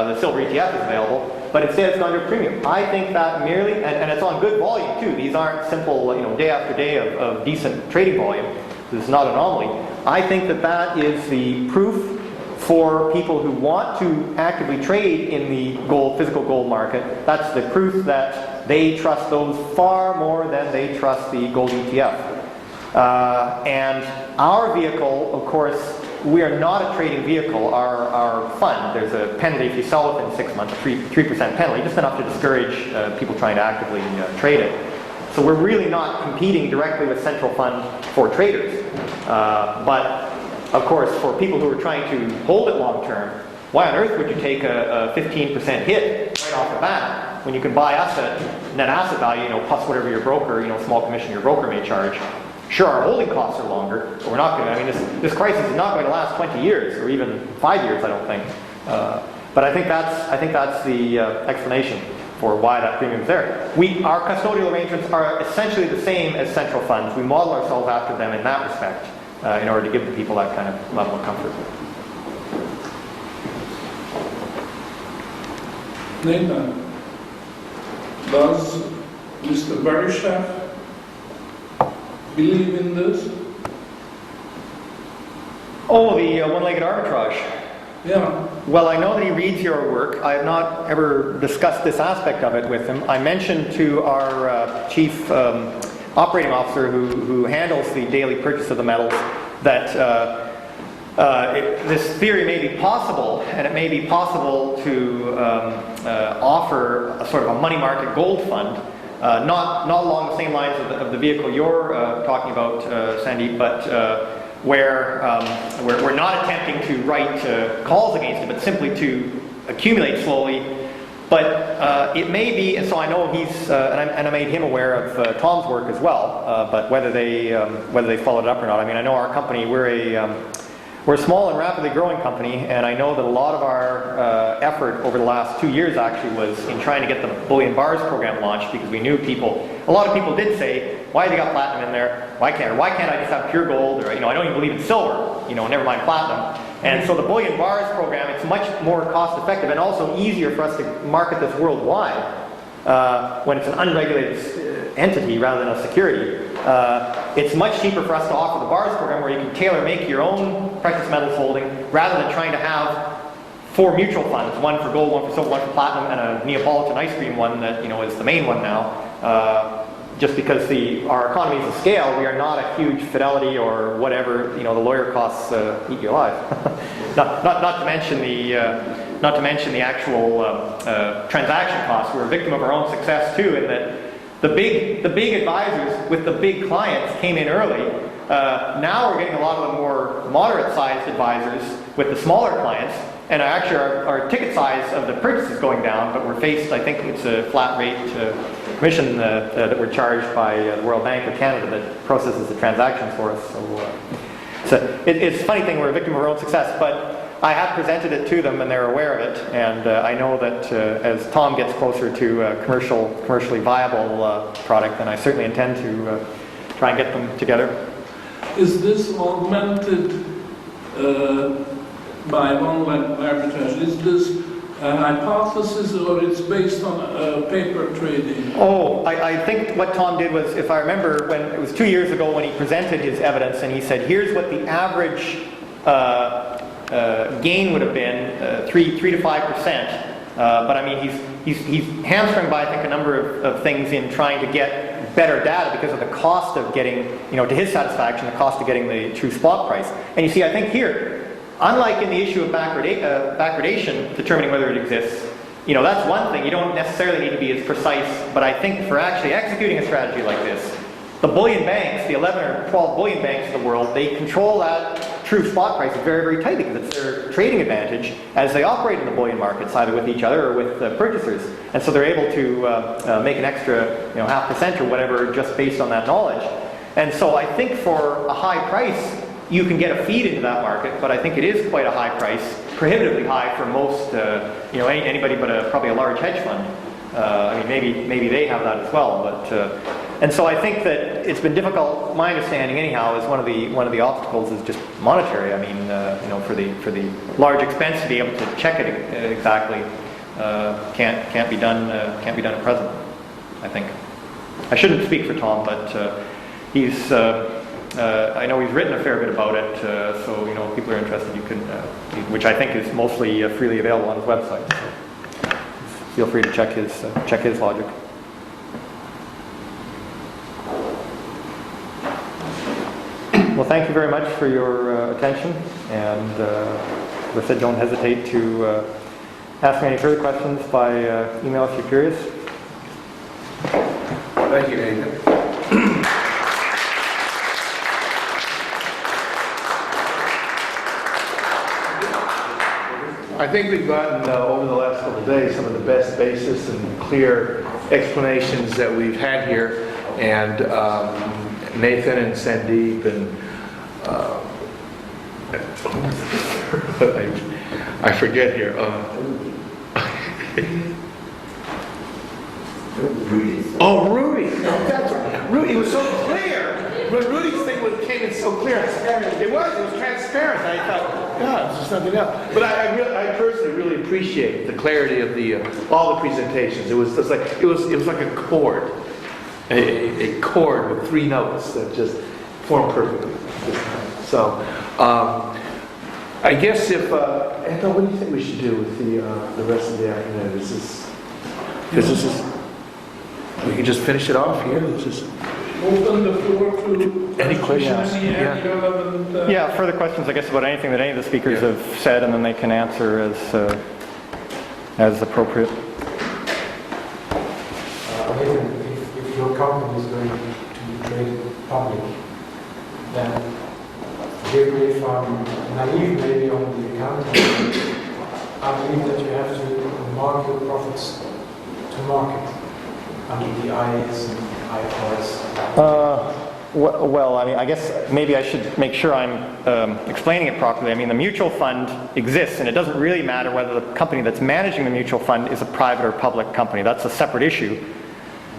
the silver ETF is available, but instead it's gone to a premium. I think that merely, and it's on good volume too. These aren't simple, day after day of decent trading volume. This is not an anomaly. I think that is the proof for people who want to actively trade in the physical gold market. That's the proof that they trust those far more than they trust the gold ETF. And our vehicle, of course, we are not a trading vehicle. Our fund, there's a penalty if you sell within 6 months, a 3% penalty, just enough to discourage people trying to actively trade it. So we're really not competing directly with Central Fund for traders. But of course, for people who are trying to hold it long term, why on earth would you take a 15% hit right off the bat when you can buy us at net asset value, plus whatever your broker, small commission your broker may charge? Sure, our holding costs are longer, but we're not going to, this crisis is not going to last 20 years or even 5 years, I don't think. But I think that's the explanation for why that premium is there. Our custodial arrangements are essentially the same as central funds. We model ourselves after them in that respect in order to give the people that kind of level of comfort. Nathan, does Mr. Barishaw believe in this? Oh, the one-legged arbitrage. Yeah. Well, I know that he reads your work. I have not ever discussed this aspect of it with him. I mentioned to our chief operating officer who handles the daily purchase of the metals that this theory may be possible, and it may be possible to offer a sort of a money market gold fund, not along the same lines of the vehicle you're talking about, Sandeep, but where we're not attempting to write calls against it, but simply to accumulate slowly. But it may be, and so I know he's, and I made him aware of Tom's work as well. But whether they followed it up or not, I mean, I know our company, we're a small and rapidly growing company, and I know that a lot of our effort over the last 2 years actually was in trying to get the Boolean Bars program launched, because we knew a lot of people did say, why have you got platinum in there? Why can't I just have pure gold? Or, I don't even believe in silver, never mind platinum. And so the Boolean Bars program, it's much more cost effective and also easier for us to market this worldwide when it's an unregulated entity rather than a security. It's much cheaper for us to offer the bars program where you can tailor make your own precious metals holding rather than trying to have 4 mutual funds, one for gold, one for silver, one for platinum, and a Neapolitan ice cream one that is the main one now. Just because our economies of scale, we are not a huge Fidelity or whatever. The lawyer costs eat you alive. not to mention the actual transaction costs. We're a victim of our own success too, in that the big advisors with the big clients came in early. Now we're getting a lot of the more moderate-sized advisors with the smaller clients, and actually our ticket size of the purchase is going down. But we're faced, I think it's a flat rate commission that we're charged by the Royal Bank of Canada that processes the transactions for us. So it's a funny thing. We're a victim of our own success, but I have presented it to them and they're aware of it, and I know that as Tom gets closer to a commercially viable product, then I certainly intend to try and get them together. Is this augmented by one-leg arbitrage? Is this a hypothesis or it's based on paper trading? Oh, I think what Tom did was, if I remember, when it was 2 years ago when he presented his evidence and he said, here's what the average gain would have been, 3 to 5%. But I mean, he's hamstrung by, I think, a number of things in trying to get better data because of the cost of getting, to his satisfaction, the cost of getting the true spot price. And you see, I think here, unlike in the issue of backwardation, determining whether it exists, that's one thing. You don't necessarily need to be as precise, but I think for actually executing a strategy like this, the bullion banks, the 11 or 12 bullion banks of the world, they control that true spot price very, very tightly because it's their trading advantage as they operate in the bullion markets, either with each other or with purchasers. And so they're able to make an extra 0.5% or whatever just based on that knowledge. And so I think for a high price, you can get a feed into that market, but I think it is quite a high price, prohibitively high for most, anybody but probably a large hedge fund. I mean, maybe they have that as well, but and so I think that it's been difficult. My understanding, anyhow, is one of the obstacles is just monetary. I mean, for the large expense to be able to check it exactly can't be done at present. I think I shouldn't speak for Tom, but he's. I know he's written a fair bit about it, so if people are interested, you can, which I think is mostly freely available on his website. So feel free to check his logic. Well, thank you very much for your attention, and as I said, don't hesitate to ask me any further questions by email if you're curious. Thank you, Nathan. I think we've gotten, over the last couple of days, some of the best basis and clear explanations that we've had here. And Nathan and Sandeep and I forget here. Rudy. That's right. Rudy was so clear. When Rudy's thing came in so clear, it was transparent. I thought, God, it's just nothing else. But I personally really appreciate the clarity of all the presentations. It was just like it was like a chord, a chord with 3 notes that just formed perfectly. So, I guess if Antal, what do you think we should do with the rest of the afternoon? Because this is. We can just finish it off here. Open the floor to any questions. Yeah, further questions, I guess, about anything that any of the speakers have said, and then they can answer as appropriate. If your company is going to trade public, then forgive me if I'm naive maybe on the accounting, I believe that you have to mark your profits to market under the IAS and IFRS. Well, I mean, I guess maybe I should make sure I'm explaining it properly. I mean, the mutual fund exists, and it doesn't really matter whether the company that's managing the mutual fund is a private or public company. That's a separate issue.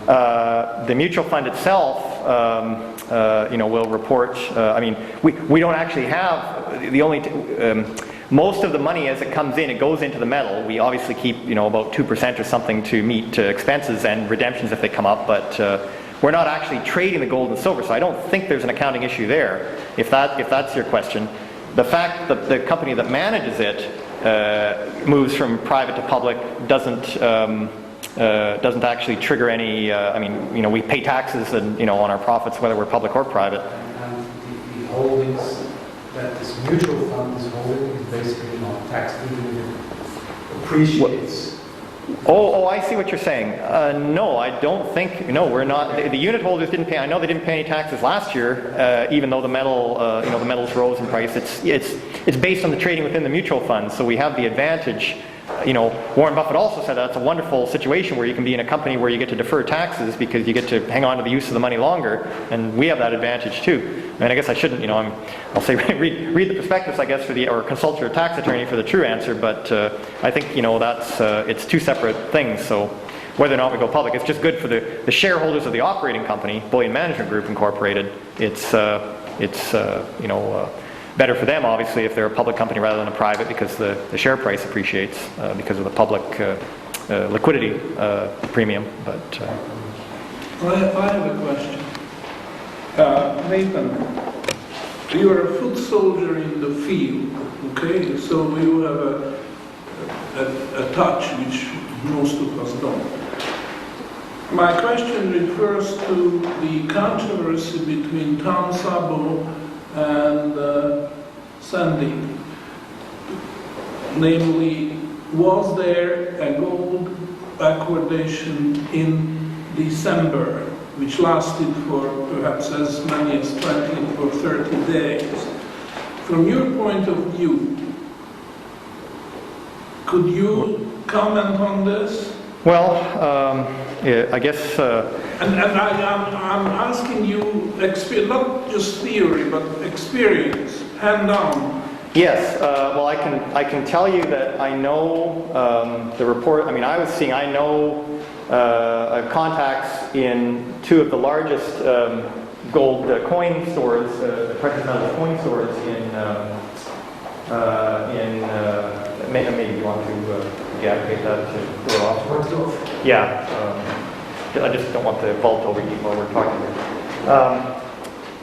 The mutual fund itself, will report. I mean, we don't actually have the only. Most of the money as it comes in, it goes into the metal. We obviously keep, about 2% or something to meet expenses and redemptions if they come up, but we're not actually trading the gold and silver, so I don't think there's an accounting issue there, if that's your question. The fact that the company that manages it moves from private to public doesn't actually trigger any, I mean, you know, we pay taxes and, you know, on our profits whether we're public or private. And the holdings that this mutual fund is holding is basically not taxed even if it appreciates. Oh, I see what you're saying. No, I don't think, no, we're not, the unit holders didn't pay, I know they didn't pay any taxes last year, even though the metal, you know, the metals rose in price. It's based on the trading within the mutual fund, so we have the advantage. You know, Warren Buffett also said that's a wonderful situation where you can be in a company where you get to defer taxes because you get to hang on to the use of the money longer, and we have that advantage too. I mean, I guess I shouldn't, you know, I'll say read the prospectus, I guess, or consult your tax attorney for the true answer, but I think, you know, that's, it's two separate things, so whether or not we go public, it's just good for the shareholders of the operating company, Bullion Management Group Incorporated. It's you know, better for them, obviously, if they're a public company rather than a private, because the share price appreciates because of the public liquidity premium. But I have a question. Nathan, you're a foot soldier in the field, okay? So you have a touch which most of us don't. My question refers to the controversy between Tom Sabo and Sandy. Namely, was there a gold backwardation in December, which lasted for perhaps as many as 20 or 30 days? From your point of view, could you comment on this? well, yeah, I guess. And I'm asking you, not just theory, but experience, hand down. Yes, well, I can tell you that I know the report. I mean, I know contacts in two of the largest gold coin stores, precious metal coin stores maybe you want to deactivate that to throw it off. Yeah, I just don't want the vault overheat while we're talking here.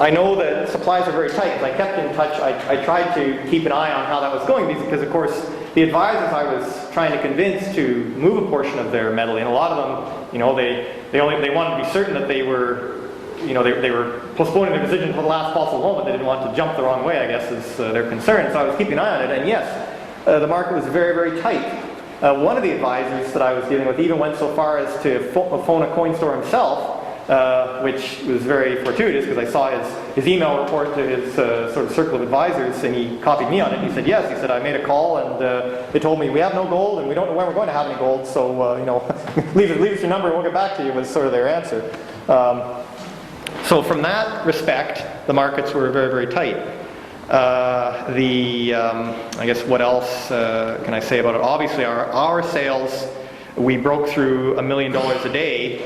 I know that supplies are very tight. As I kept in touch, I tried to keep an eye on how that was going because, of course, the advisors I was trying to convince to move a portion of their metal in, a lot of them, you know, they wanted to be certain that they were, you know, they were postponing their decision until the last possible moment. They didn't want to jump the wrong way, I guess, is their concern. So I was keeping an eye on it, and yes, the market was very, very tight. One of the advisors that I was dealing with even went so far as to phone a coin store himself, which was very fortuitous because I saw his email report to his sort of circle of advisors, and he copied me on it. He said, yes, he said, I made a call, and they told me we have no gold and we don't know when we're going to have any gold, so you know, leave us your number and we'll get back to you, was sort of their answer. So from that respect, the markets were very, very tight. I guess what else can I say about it? Obviously, our sales, we broke through $1 million a day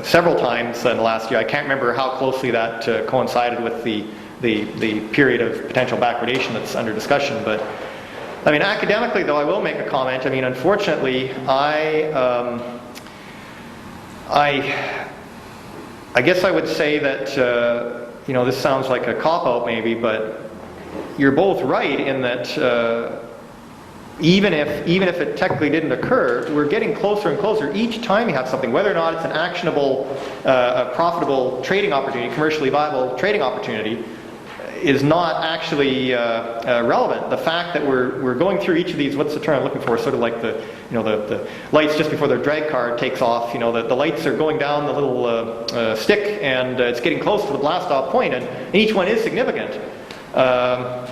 several times in the last year. I can't remember how closely that coincided with the period of potential backwardation that's under discussion. But I mean, academically, though, I will make a comment. I mean, unfortunately, I guess I would say that. You know, this sounds like a cop-out maybe, but you're both right in that even if it technically didn't occur, we're getting closer and closer each time you have something, whether or not it's an actionable, profitable trading opportunity, commercially viable trading opportunity, is not actually relevant. The fact that we're going through each of these, what's the term I'm looking for, sort of like the lights just before their drag car takes off, you know, the lights are going down the little stick, and it's getting close to the blast off point, and each one is significant. I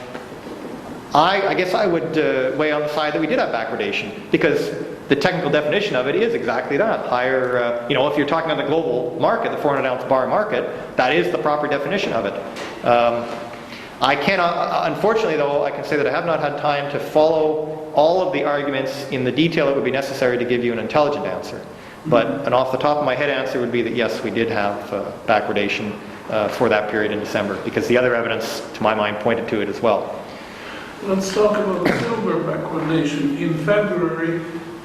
guess I would weigh on the side that we did have backwardation, because the technical definition of it is exactly that. Higher, you know, if you're talking about the global market, the 400-ounce bar market, that is the proper definition of it. I cannot, unfortunately though, I can say that I have not had time to follow all of the arguments in the detail that would be necessary to give you an intelligent answer. But an off the top of my head answer would be that yes, we did have backwardation for that period in December, because the other evidence, to my mind, pointed to it as well. Let's talk about silver backwardation. In February,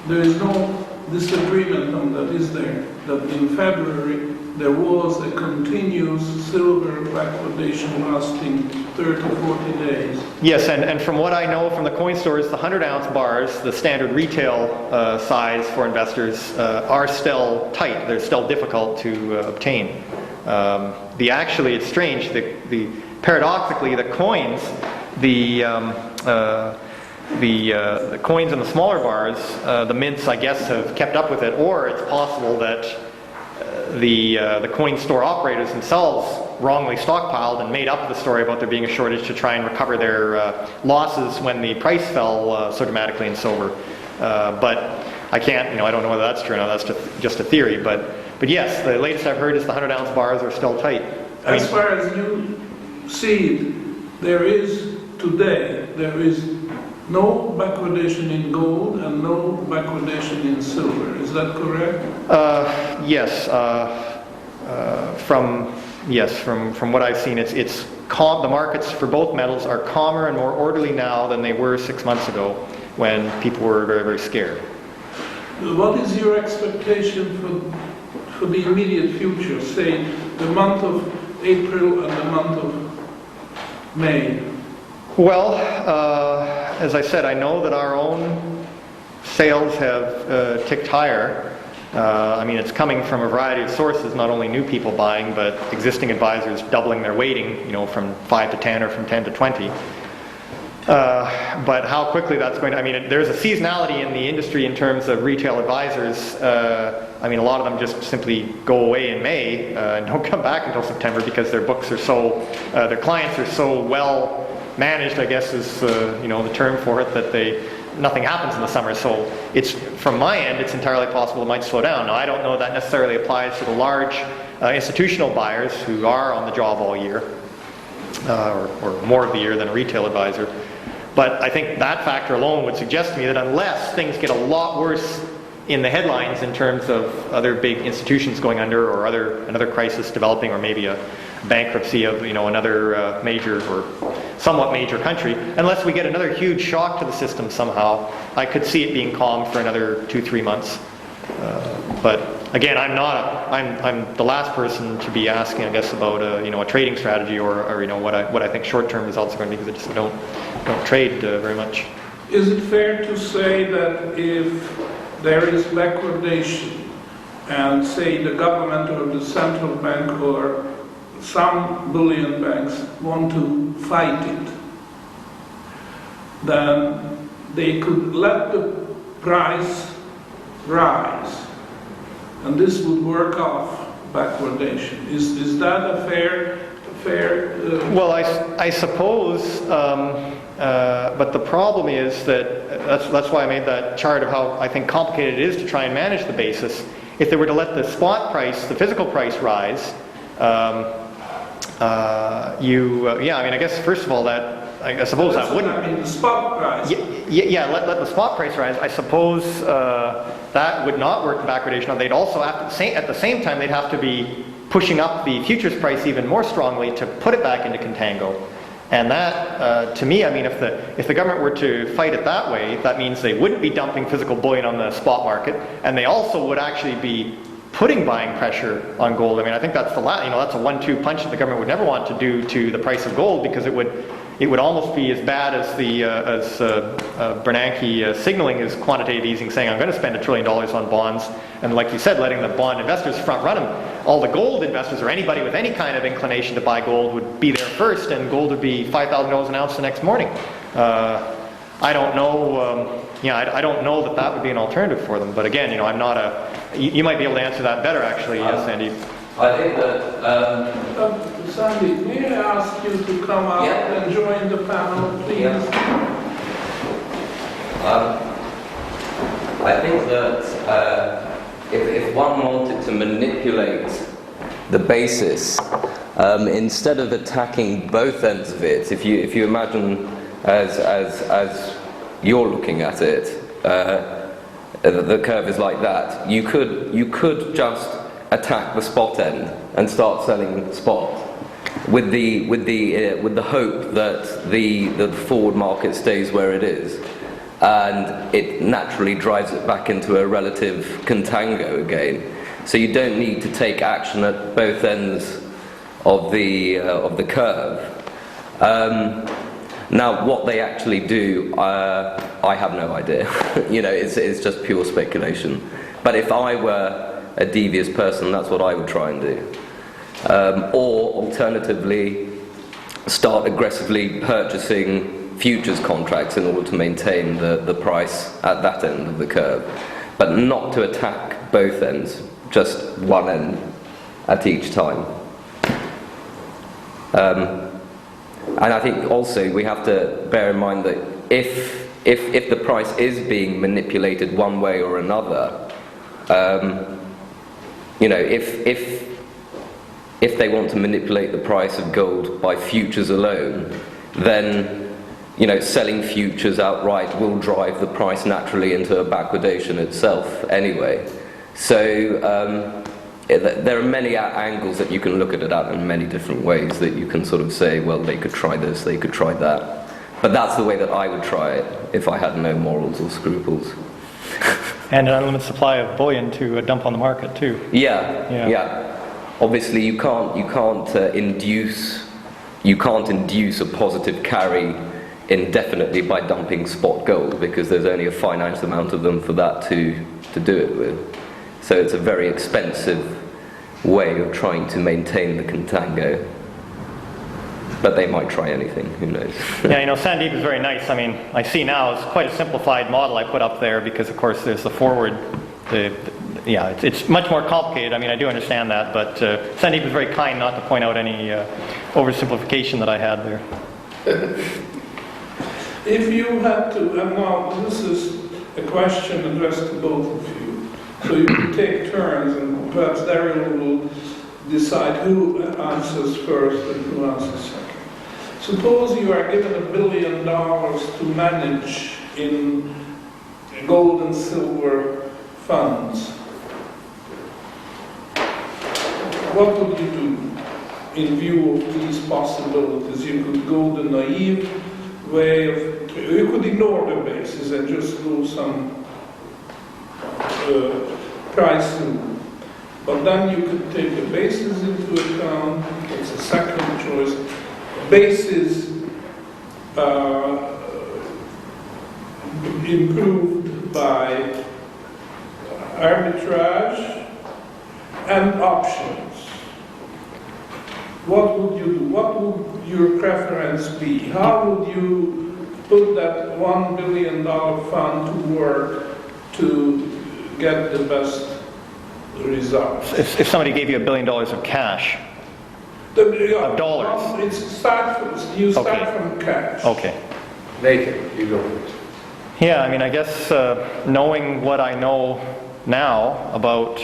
there is no disagreement on that, is there? That in February there was a continuous silver backwardation lasting 30, 40 days. Yes, and from what I know from the coin stores, the 100-ounce bars, the standard retail size for investors, are still tight. They're still difficult to obtain. Actually, it's strange. Paradoxically, the coins, the coins in the smaller bars, the mints, I guess, have kept up with it, or it's possible that the coin store operators themselves wrongly stockpiled and made up the story about there being a shortage to try and recover their losses when the price fell so dramatically in silver. But I can't, I don't know whether that's true or not. That's just a theory. But yes, the latest I've heard is the 100-ounce bars are still tight. As far as you see it, there is no backwardation in gold and no backwardation in silver. Is that correct? Yes. From what I've seen, it's calm. The markets for both metals are calmer and more orderly now than they were 6 months ago, when people were very, very scared. What is your expectation for the immediate future? Say the month of April and the month of May. Well, as I said, I know that our own sales have ticked higher. It's coming from a variety of sources, not only new people buying, but existing advisors doubling their weighting, from 5 to 10 or from 10 to 20. But how quickly that's going to, there's a seasonality in the industry in terms of retail advisors. A lot of them just simply go away in May and don't come back until September because their books are their clients are so well managed, I guess is the term for it, that nothing happens in the summer. So it's, from my end, it's entirely possible it might slow down. Now, I don't know that necessarily applies to the large institutional buyers who are on the job all year, or more of the year than a retail advisor. But I think that factor alone would suggest to me that unless things get a lot worse in the headlines in terms of other big institutions going under, or another crisis developing, or maybe a bankruptcy of another major or somewhat major country, unless we get another huge shock to the system somehow, I could see it being calm for another 2-3 months. But again, I'm the last person to be asking, I guess, about a trading strategy or what I think short-term results are going to be, because I just don't trade very much. Is it fair to say that if there is backwardation and say the government or the central bank or some bullion banks want to fight it, then they could let the price rise, and this would work off backwardation? Is that a fair? Well, I suppose, but the problem is that's why I made that chart of how I think complicated it is to try and manage the basis. If they were to let the spot price, the physical price, rise, I guess first of all I suppose that wouldn't. The spot price. Let the spot price rise. I suppose that would not work in backwardation. They'd also at the same time they'd have to be pushing up the futures price even more strongly to put it back into contango. And that, to me, if the government were to fight it that way, that means they wouldn't be dumping physical bullion on the spot market, and they also would actually be putting buying pressure on gold. I think that's that's a 1-2 punch that the government would never want to do to the price of gold, because it would almost be as bad as Bernanke signaling his quantitative easing, saying I'm going to spend $1 trillion on bonds, and like you said, letting the bond investors front run them. All the gold investors, or anybody with any kind of inclination to buy gold, would be there first, and gold would be $5,000 an ounce the next morning. I don't know. I don't know that would be an alternative for them. But again, I'm not a. You might be able to answer that better, actually, Sandy. I think that. Sandy, may I ask you to come out and join the panel, please? Yeah. I think that if one wanted to manipulate the basis, instead of attacking both ends of it, if you imagine as you're looking at it, the curve is like that. You could just attack the spot end and start selling spot, with the hope that the forward market stays where it is. and it naturally drives it back into a relative contango again. So you don't need to take action at both ends of the curve. Now, what they actually do, I have no idea. You know, it's just pure speculation. But if I were a devious person, that's what I would try and do. Or alternatively, start aggressively purchasing futures contracts in order to maintain the price at that end of the curve. But not to attack both ends, just one end at each time. And I think also we have to bear in mind that if the price is being manipulated one way or another, you know, if they want to manipulate the price of gold by futures alone, then, you know, selling futures outright will drive the price naturally into a backwardation itself anyway. So there are many angles that you can look at it at in many different ways that you can sort of say, well, they could try this, they could try that. But that's the way that I would try it if I had no morals or scruples. And an unlimited supply of bullion to dump on the market too. Yeah. Obviously, you can't induce a positive carry indefinitely by dumping spot gold, because there's only a finite amount of them for that to do it with. So it's a very expensive way of trying to maintain the contango. But they might try anything, who knows. Yeah, you know, Sandeep is very nice. I mean, I see now it's quite a simplified model I put up there, because of course there's the forward, yeah, it's much more complicated. I mean, I do understand that, but Sandeep was very kind not to point out any oversimplification that I had there. If you had to, and now this is a question addressed to both of you, so you can take turns, and perhaps Daryl will decide who answers first and who answers second. Suppose you are given $1 billion to manage in gold and silver funds. What would you do in view of these possibilities? You could go the naive way of, you could ignore the basis and just do some price rule. But then you could take the basis into account. It's a second choice. Basis improved by arbitrage and options. What would you do? What would your preference be? How would you put that $1 billion fund to work to get the best results? If somebody gave you $1 billion of cash, of dollars. You start from cash. Okay. Nathan, you go first. Yeah, I mean, I guess knowing what I know now about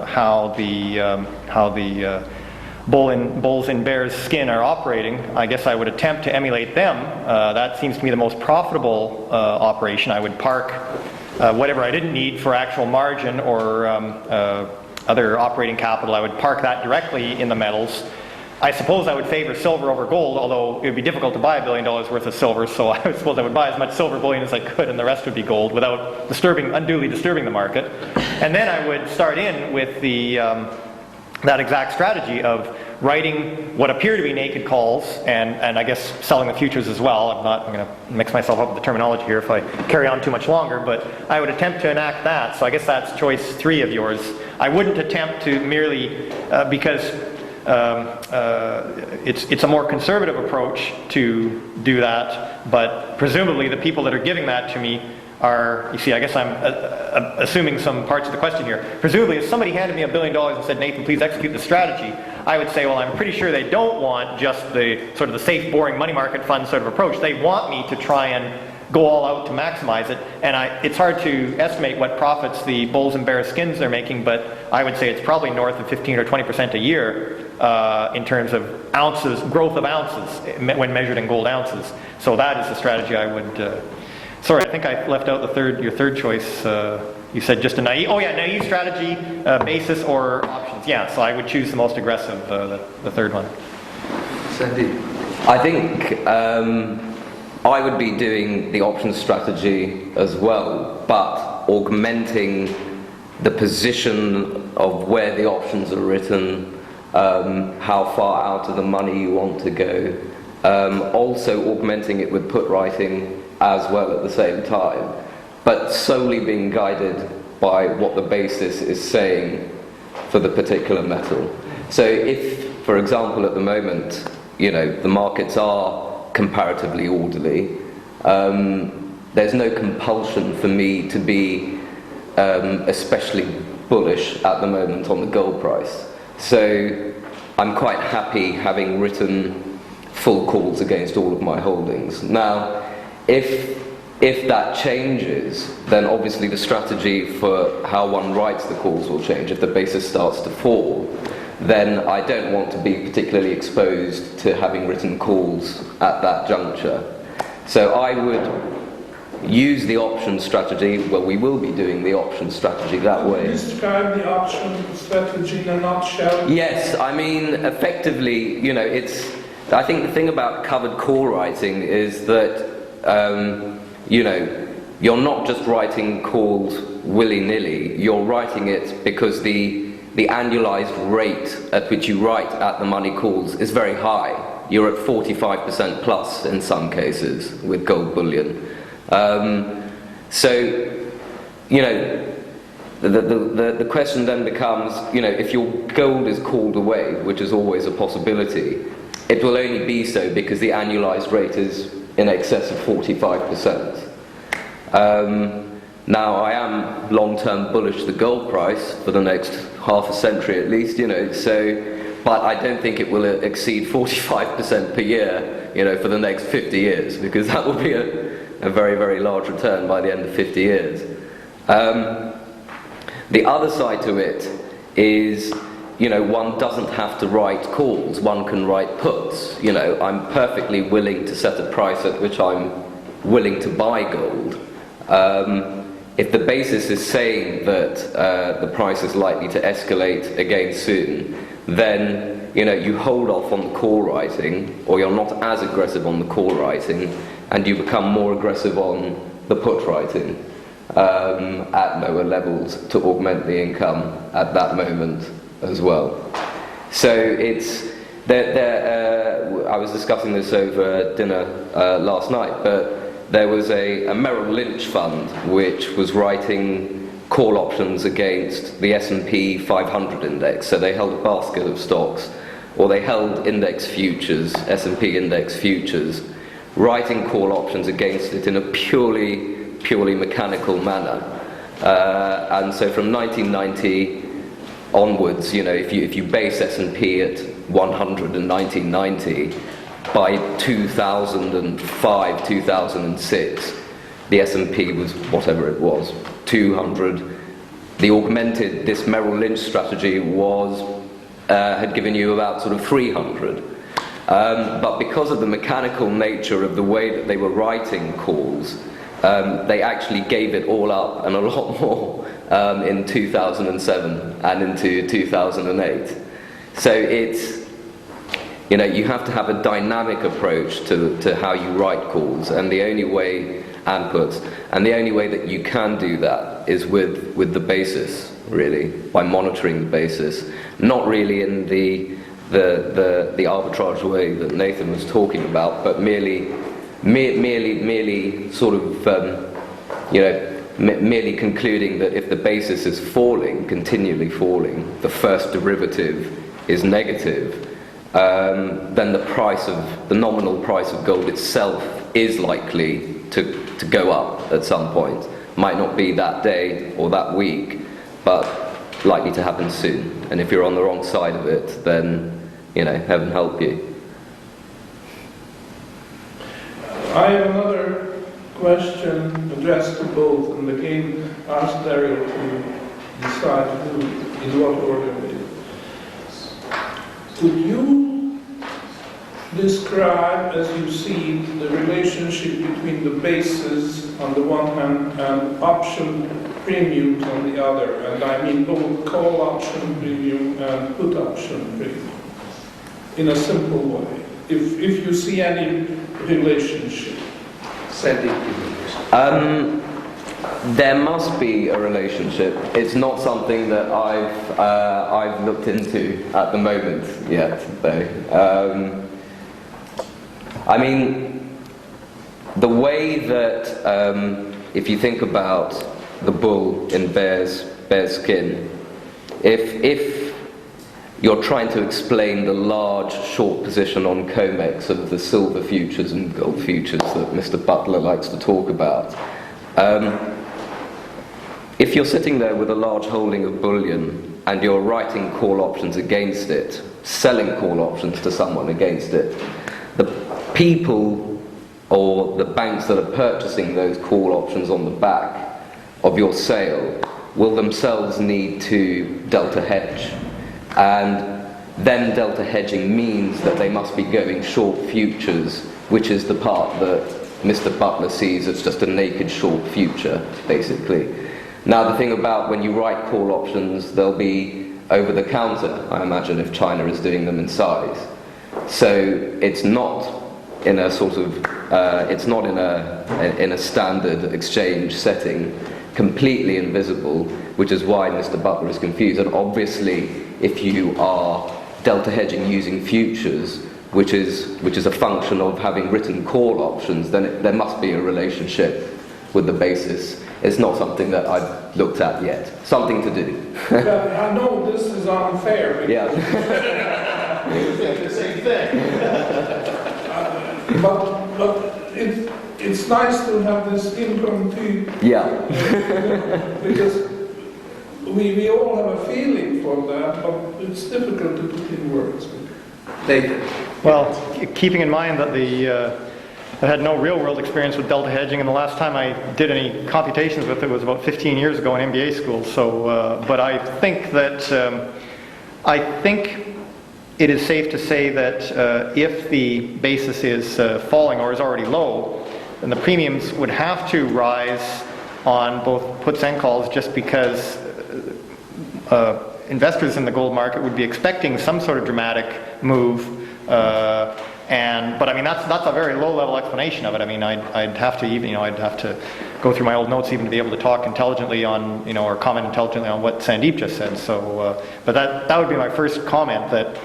how the bulls in bears' skin are operating, I guess I would attempt to emulate them. That seems to me the most profitable operation. I would park whatever I didn't need for actual margin or other operating capital. I would park that directly in the metals. I suppose I would favor silver over gold, although it would be difficult to buy $1 billion worth of silver, so I suppose I would buy as much silver bullion as I could, and the rest would be gold, without unduly disturbing the market. And then I would start in with that exact strategy of writing what appear to be naked calls, and I guess selling the futures as well. I'm going to mix myself up with the terminology here if I carry on too much longer, but I would attempt to enact that. So I guess that's choice 3 of yours. I wouldn't attempt to merely, because it's a more conservative approach to do that, but presumably the people that are giving that to me are, you see, I guess I'm assuming some parts of the question here. Presumably, if somebody handed me $1 billion and said, Nathan, please execute the strategy, I would say, well, I'm pretty sure they don't want just the sort of the safe, boring money market fund sort of approach. They want me to try and go all out to maximize it. And it's hard to estimate what profits the bulls and bears skins are making, but I would say it's probably north of 15 or 20% a year in terms of ounces, growth of ounces, when measured in gold ounces. So that is the strategy I would... Sorry, I think I left out your third choice. You said just a naive strategy, basis or options. Yeah, so I would choose the most aggressive, the third one. I think I would be doing the option strategy as well, but augmenting the position of where the options are written, how far out of the money you want to go, also augmenting it with put writing as well at the same time, but solely being guided by what the basis is saying for the particular metal. So if, for example, at the moment, the markets are comparatively orderly, there's no compulsion for me to be especially bullish at the moment on the gold price. So I'm quite happy having written full calls against all of my holdings. Now, if that changes, then obviously the strategy for how one writes the calls will change. If the basis starts to fall, then I don't want to be particularly exposed to having written calls at that juncture. So I would use the option strategy. Well, we will be doing the option strategy that way. Describe the option strategy in a nutshell. Yes, I mean, effectively, I think the thing about covered call writing is that, you're not just writing calls willy-nilly, you're writing it because the annualized rate at which you write at the money calls is very high. You're at 45% plus in some cases with gold bullion. The question then becomes, if your gold is called away, which is always a possibility, it will only be so because the annualized rate is in excess of 45%. Now, I am long-term bullish the gold price for the next half a century at least, but I don't think it will exceed 45% per year, for the next 50 years, because that will be a very, very large return by the end of 50 years. The other side to it is, one doesn't have to write calls, one can write puts. I'm perfectly willing to set a price at which I'm willing to buy gold. If the basis is saying that the price is likely to escalate again soon, then you hold off on the call writing, or you're not as aggressive on the call writing, and you become more aggressive on the put writing at lower levels to augment the income at that moment as well. So it's I was discussing this over dinner last night, but there was a Merrill Lynch fund which was writing call options against the S&P 500 index. So they held a basket of stocks, or they held index futures, S&P index futures, writing call options against it in a purely mechanical manner. And so from 1990 onwards, if you base S&P at 100 in 1990, by 2005, 2006, the S&P was whatever it was, 200. This Merrill Lynch strategy had given you about sort of 300. But because of the mechanical nature of the way that they were writing calls, they actually gave it all up and a lot more in 2007 and into 2008. So it's, you have to have a dynamic approach to how you write calls, and the only way, and puts, and the only way that you can do that is with the basis, really, by monitoring the basis, not really in the arbitrage way that Nathan was talking about, but merely sort of, merely concluding that if the basis is falling, continually falling, the first derivative is negative, then the nominal price of gold itself is likely to go up at some point. Might not be that day or that week, but likely to happen soon. And if you're on the wrong side of it, then, heaven help you. I have another question addressed to both, and again ask Daryl to decide in what order it is. Could you describe, as you see, the relationship between the basis on the one hand and option premiums on the other? And I mean both call option premium and put option premium, in a simple way. If you see any relationship. setting images? There must be a relationship. It's not something that I've looked into at the moment yet, though. I mean, the way that if you think about the bull in bear's skin, if you're trying to explain the large short position on COMEX of the silver futures and gold futures that Mr. Butler likes to talk about, if you're sitting there with a large holding of bullion and you're writing call options against it, selling call options to someone against it, the people or the banks that are purchasing those call options on the back of your sale will themselves need to delta hedge. And then delta hedging means that they must be going short futures, which is the part that Mr. Butler sees as just a naked short future, basically. Now, the thing about when you write call options, they'll be over the counter, I imagine, if China is doing them in size. So it's not in a sort of, it's not in a standard exchange setting, completely invisible, which is why Mr. Butler is confused. And obviously, if you are delta hedging using futures, which is a function of having written call options, then there must be a relationship with the basis. It's not something that I've looked at yet. Something to do. I know this is unfair. Yeah. The same thing. But it's nice to have this impromptu. Yeah. Because we all have a feeling for that, but it's difficult to put in words. David. Well, keeping in mind that I had no real-world experience with delta hedging, and the last time I did any computations with it was about 15 years ago in MBA school. So, but I think that it is safe to say that if the basis is falling or is already low, then the premiums would have to rise on both puts and calls, just because investors in the gold market would be expecting some sort of dramatic move. But I mean, that's a very low-level explanation of it. I mean, I'd have to go through my old notes even to be able to talk intelligently on, or comment intelligently on what Sandeep just said. So, but that would be my first comment, that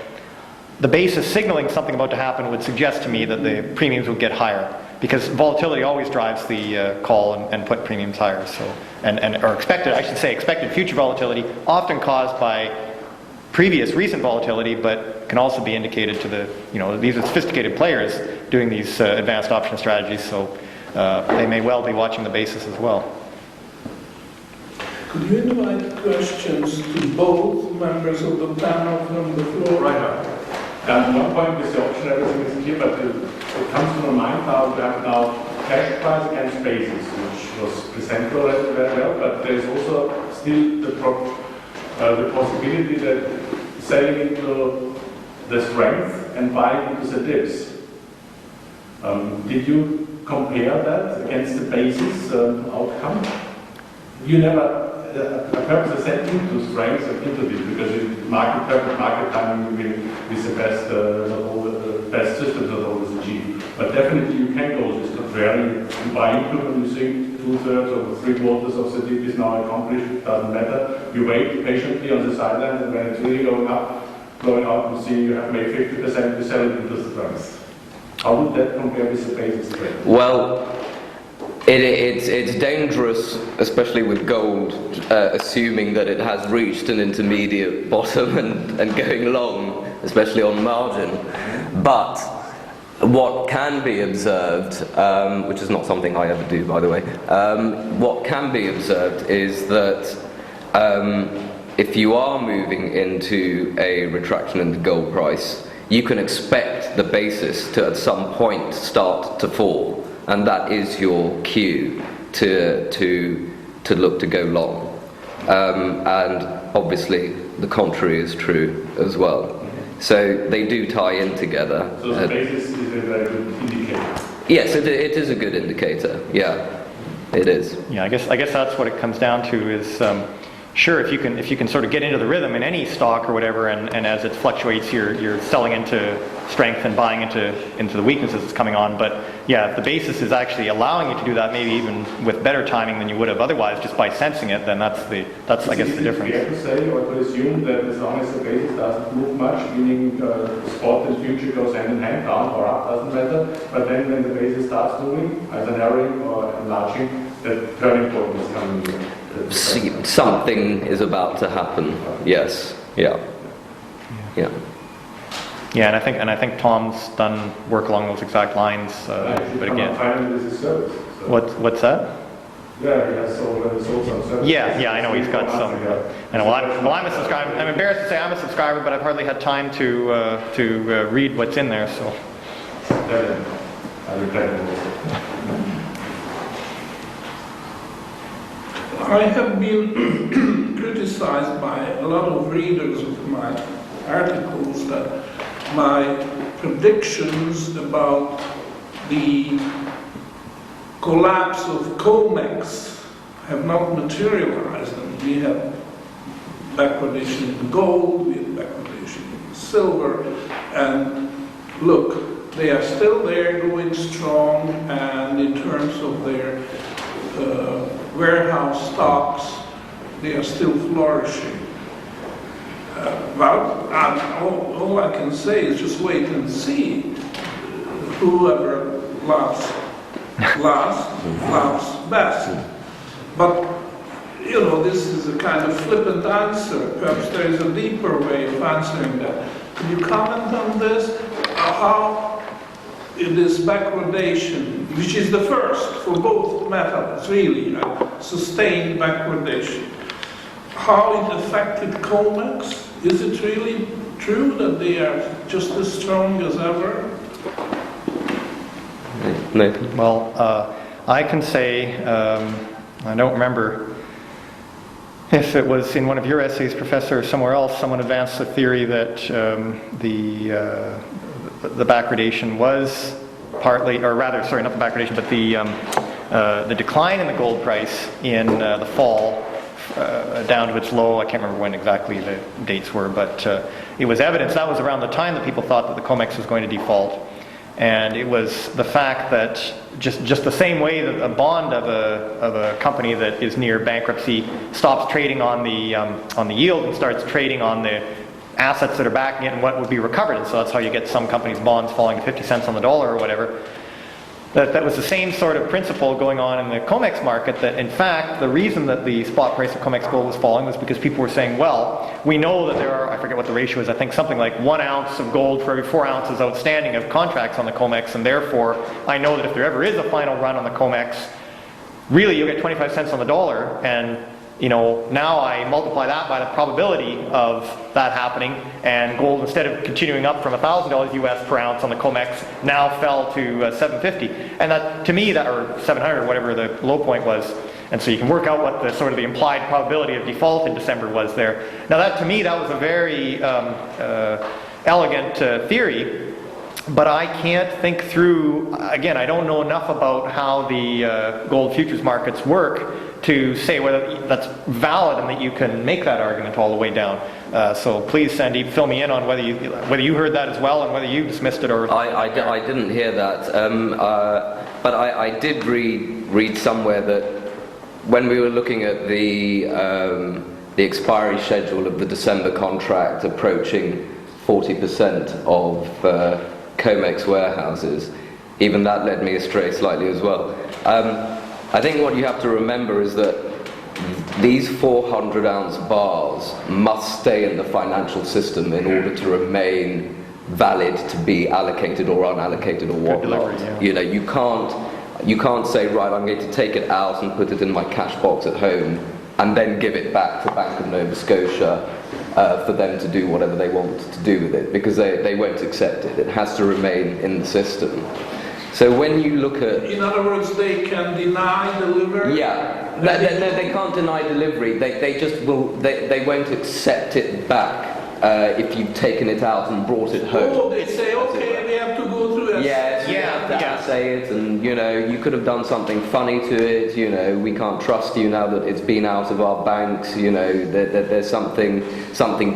the basis signaling something about to happen would suggest to me that the premiums would get higher, because volatility always drives the call and put premiums higher. So, or expected future volatility, often caused by previous recent volatility, but can also be indicated to the, these are sophisticated players doing these advanced option strategies, so they may well be watching the basis as well. Could you invite questions to both members of the panel from the floor? Right now. One point with the option, everything is clear, but it comes to my mind now, we have now cash price against basis, which was presented already very well, but there's also still the possibility that selling into the strength and buying into the dips. Did you compare that against the basis outcome? You never purpose set into strength or into dips, because in perfect market timing with the best, not all the best systems, not always achieved. But definitely you can go this contrary. You buy into when you think 2/3 or 3/4 of the dip is now accomplished, it doesn't matter. You wait patiently on the sideline, and when it's really going up, going out, and see you have made 50%, you sell it into the strength. How would that compare with the basis trade? Well, it's dangerous, especially with gold, assuming that it has reached an intermediate bottom and going long, especially on margin. But what can be observed, which is not something I ever do, by the way, what can be observed is that if you are moving into a retraction in the gold price, you can expect the basis to at some point start to fall, and that is your cue to look to go long. And obviously the contrary is true as well. So they do tie in together. So the basis is a very good indicator. Yes, it is a good indicator. Yeah, it is. Yeah, I guess that's what it comes down to is, Sure, if you can sort of get into the rhythm in any stock or whatever, and as it fluctuates, you're selling into strength and buying into the weaknesses it's coming on. But yeah, if the basis is actually allowing you to do that, maybe even with better timing than you would have otherwise, just by sensing it, then that's I guess the difference. Is it fair to say or to assume that as long as the basis doesn't move much, meaning spot and future goes hand in hand, down or up, doesn't matter, but then when the basis starts moving, either narrowing or enlarging, the turning point is coming in. Something is about to happen. Yes. Yeah. Yeah. Yeah, and I think Tom's done work along those exact lines. But again, finally, this is service. So. What's that? Yeah, he has sold some service. Yeah, I know he's got some. I know. Well, I'm a subscriber. I'm embarrassed to say I'm a subscriber, but I've hardly had time to read what's in there. So. I regret it. I have been criticized by a lot of readers of my articles that my predictions about the collapse of COMEX have not materialized. And we have backwardation in gold, we have backwardation in silver, and look, they are still there going strong, and in terms of their warehouse stocks, they are still flourishing. All I can say is just wait and see. Whoever laughs best. But, you know, this is a kind of flippant answer. Perhaps there is a deeper way of answering that. Can you comment on this? How it is backwardation, which is the first for both metals, really, sustained backwardation. How it affected COMEX? Is it really true that they are just as strong as ever? No. Well, I can say, I don't remember if it was in one of your essays, Professor, or somewhere else, someone advanced the theory that the backwardation was partly, or rather, sorry, not the backwardation, but the decline in the gold price in the fall down to its low. I can't remember when exactly the dates were, but it was evidence. That was around the time that people thought that the COMEX was going to default. And it was the fact that just the same way that a bond of a company that is near bankruptcy stops trading on the yield and starts trading on the assets that are backing it and what would be recovered. And so that's how you get some companies' bonds falling to 50 cents on the dollar or whatever. That was the same sort of principle going on in the COMEX market, that in fact the reason that the spot price of COMEX gold was falling was because people were saying, well, we know that there are, I forget what the ratio is, I think something like 1 ounce of gold for every 4 ounces outstanding of contracts on the COMEX, and therefore I know that if there ever is a final run on the COMEX, really you'll get 25 cents on the dollar, and you know, now I multiply that by the probability of that happening, and gold, instead of continuing up from $1,000 US per ounce on the COMEX, now fell to $750. And that, to me, that, or 700, or whatever the low point was. And so you can work out what the sort of the implied probability of default in December was there. Now that, to me, that was a very elegant theory. But I can't think through, again, I don't know enough about how the gold futures markets work to say whether that's valid and that you can make that argument all the way down. So please, Sandeep, fill me in on whether you heard that as well and whether you dismissed it or... I didn't hear that, but I did read somewhere that when we were looking at the expiry schedule of the December contract approaching 40% of COMEX warehouses, even that led me astray slightly as well. I think what you have to remember is that these 400-ounce bars must stay in the financial system in order to remain valid to be allocated or unallocated or whatnot. Yeah. You know, you can't say, right, I'm going to take it out and put it in my cash box at home and then give it back to Bank of Nova Scotia for them to do whatever they want to do with it, because they won't accept it. It has to remain in the system. So when you look at... In other words, they can deny delivery? Yeah. No, they can't deny delivery. They just will... They won't accept it back if you've taken it out and brought it home. Oh, they say, okay, we have to go through it. Yes, you have to assay it, and you know, you could have done something funny to it, you know, we can't trust you now that it's been out of our banks, you know, there's something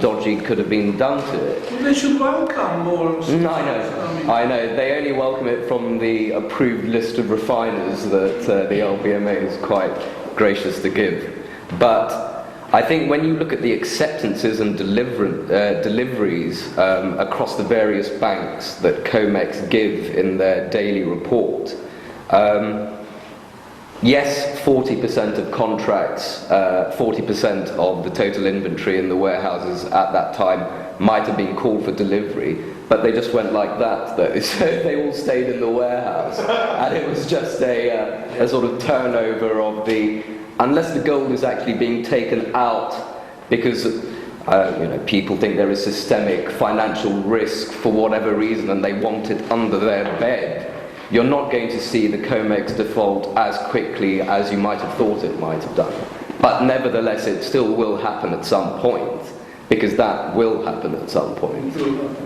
dodgy could have been done to it. Well, they should welcome more. I know. They only welcome it from the approved list of refiners that the LBMA is quite gracious to give. But I think when you look at the acceptances and deliveries across the various banks that COMEX give in their daily report, yes, 40% of contracts, 40% of the total inventory in the warehouses at that time might have been called for delivery, but they just went like that though, so they all stayed in the warehouse, and it was just a sort of turnover of the, unless the gold is actually being taken out because you know, people think there is systemic financial risk for whatever reason and they want it under their bed, you're not going to see the COMEX default as quickly as you might have thought it might have done. But nevertheless, it still will happen at some point, because that will happen at some point.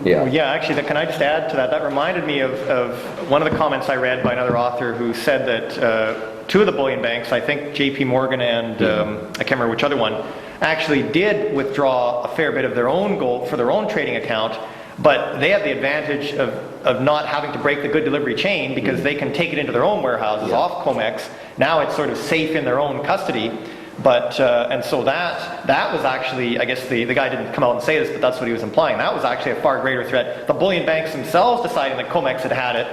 Yeah. Yeah, actually, can I just add to that? That reminded me of one of the comments I read by another author who said that two of the bullion banks, I think JP Morgan and I can't remember which other one, actually did withdraw a fair bit of their own gold for their own trading account, but they have the advantage of not having to break the good delivery chain because they can take it into their own warehouses off COMEX. Now it's sort of safe in their own custody. But, and so that was actually, I guess the guy didn't come out and say this, but that's what he was implying. That was actually a far greater threat. The bullion banks themselves deciding that COMEX had it,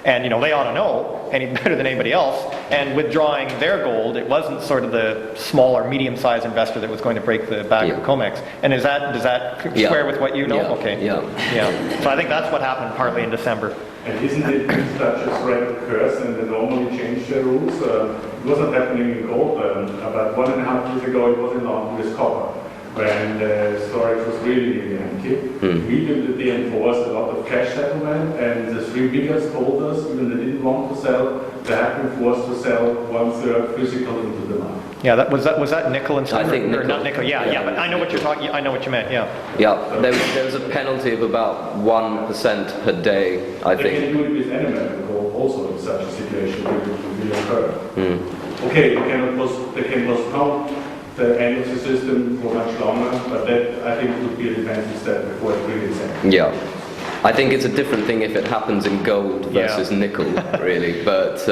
and you know, they ought to know any better than anybody else, and withdrawing their gold, it wasn't sort of the small or medium-sized investor that was going to break the back of COMEX. And does that square with what you know? Yeah. Okay. Yeah. So I think that's what happened partly in December. And isn't it such a threat curse, and they normally change their rules? It wasn't happening in gold, about 1.5 years ago it was in London with copper, when the storage was really empty. Immediately they enforced a lot of cash settlement, and the three biggest holders, even they didn't want to sell, they have been forced to sell 1/3 physical into the market. Yeah, was that nickel and silver? I think nickel. Or not nickel. Yeah, but I know what you're talking. I know what you meant. Yeah. Yeah, there was a penalty of about 1% per day, I They think. can do it with any metal gold also in such a situation will occur. Okay, they can postpone the end of the system for much longer, but that I think would be a defensive step before it really is ended. Yeah. I think it's a different thing if it happens in gold versus nickel, really, but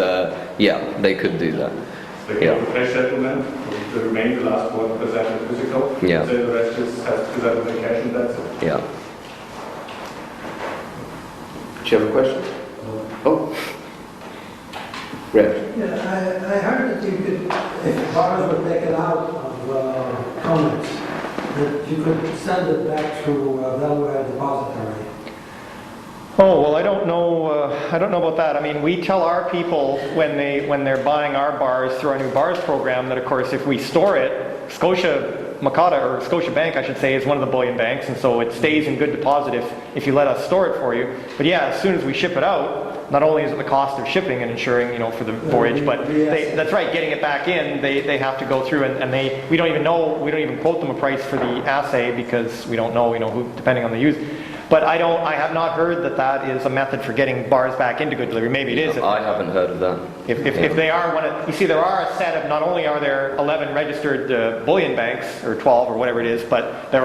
yeah, they could do that. They can have a cash settlement, to remain the last 1% physical, Yeah. so the rest just has to settle the cash and that's it. Yeah. Do you have a question? Oh. Red. Yeah, I heard that you could, if bars were taken out of COMEX, that you could send it back to Delaware Depository. Oh, well, I don't know about that. I mean, we tell our people when they're buying our bars through our new bars program that, of course, if we store it, Scotia Bank, I should say, is one of the bullion banks, and so it stays in good deposit if you let us store it for you. But yeah, as soon as we ship it out, not only is it the cost of shipping and insuring, you know, for the voyage, but that's right, getting it back in, they have to go through and we don't even quote them a price for the assay because we don't know, you know, who, depending on the use. But I have not heard that is a method for getting bars back into good delivery. Maybe it is. I haven't heard of that. If they are you see, there are a set of, not only are there 11 registered bullion banks, or 12 or whatever it is, but there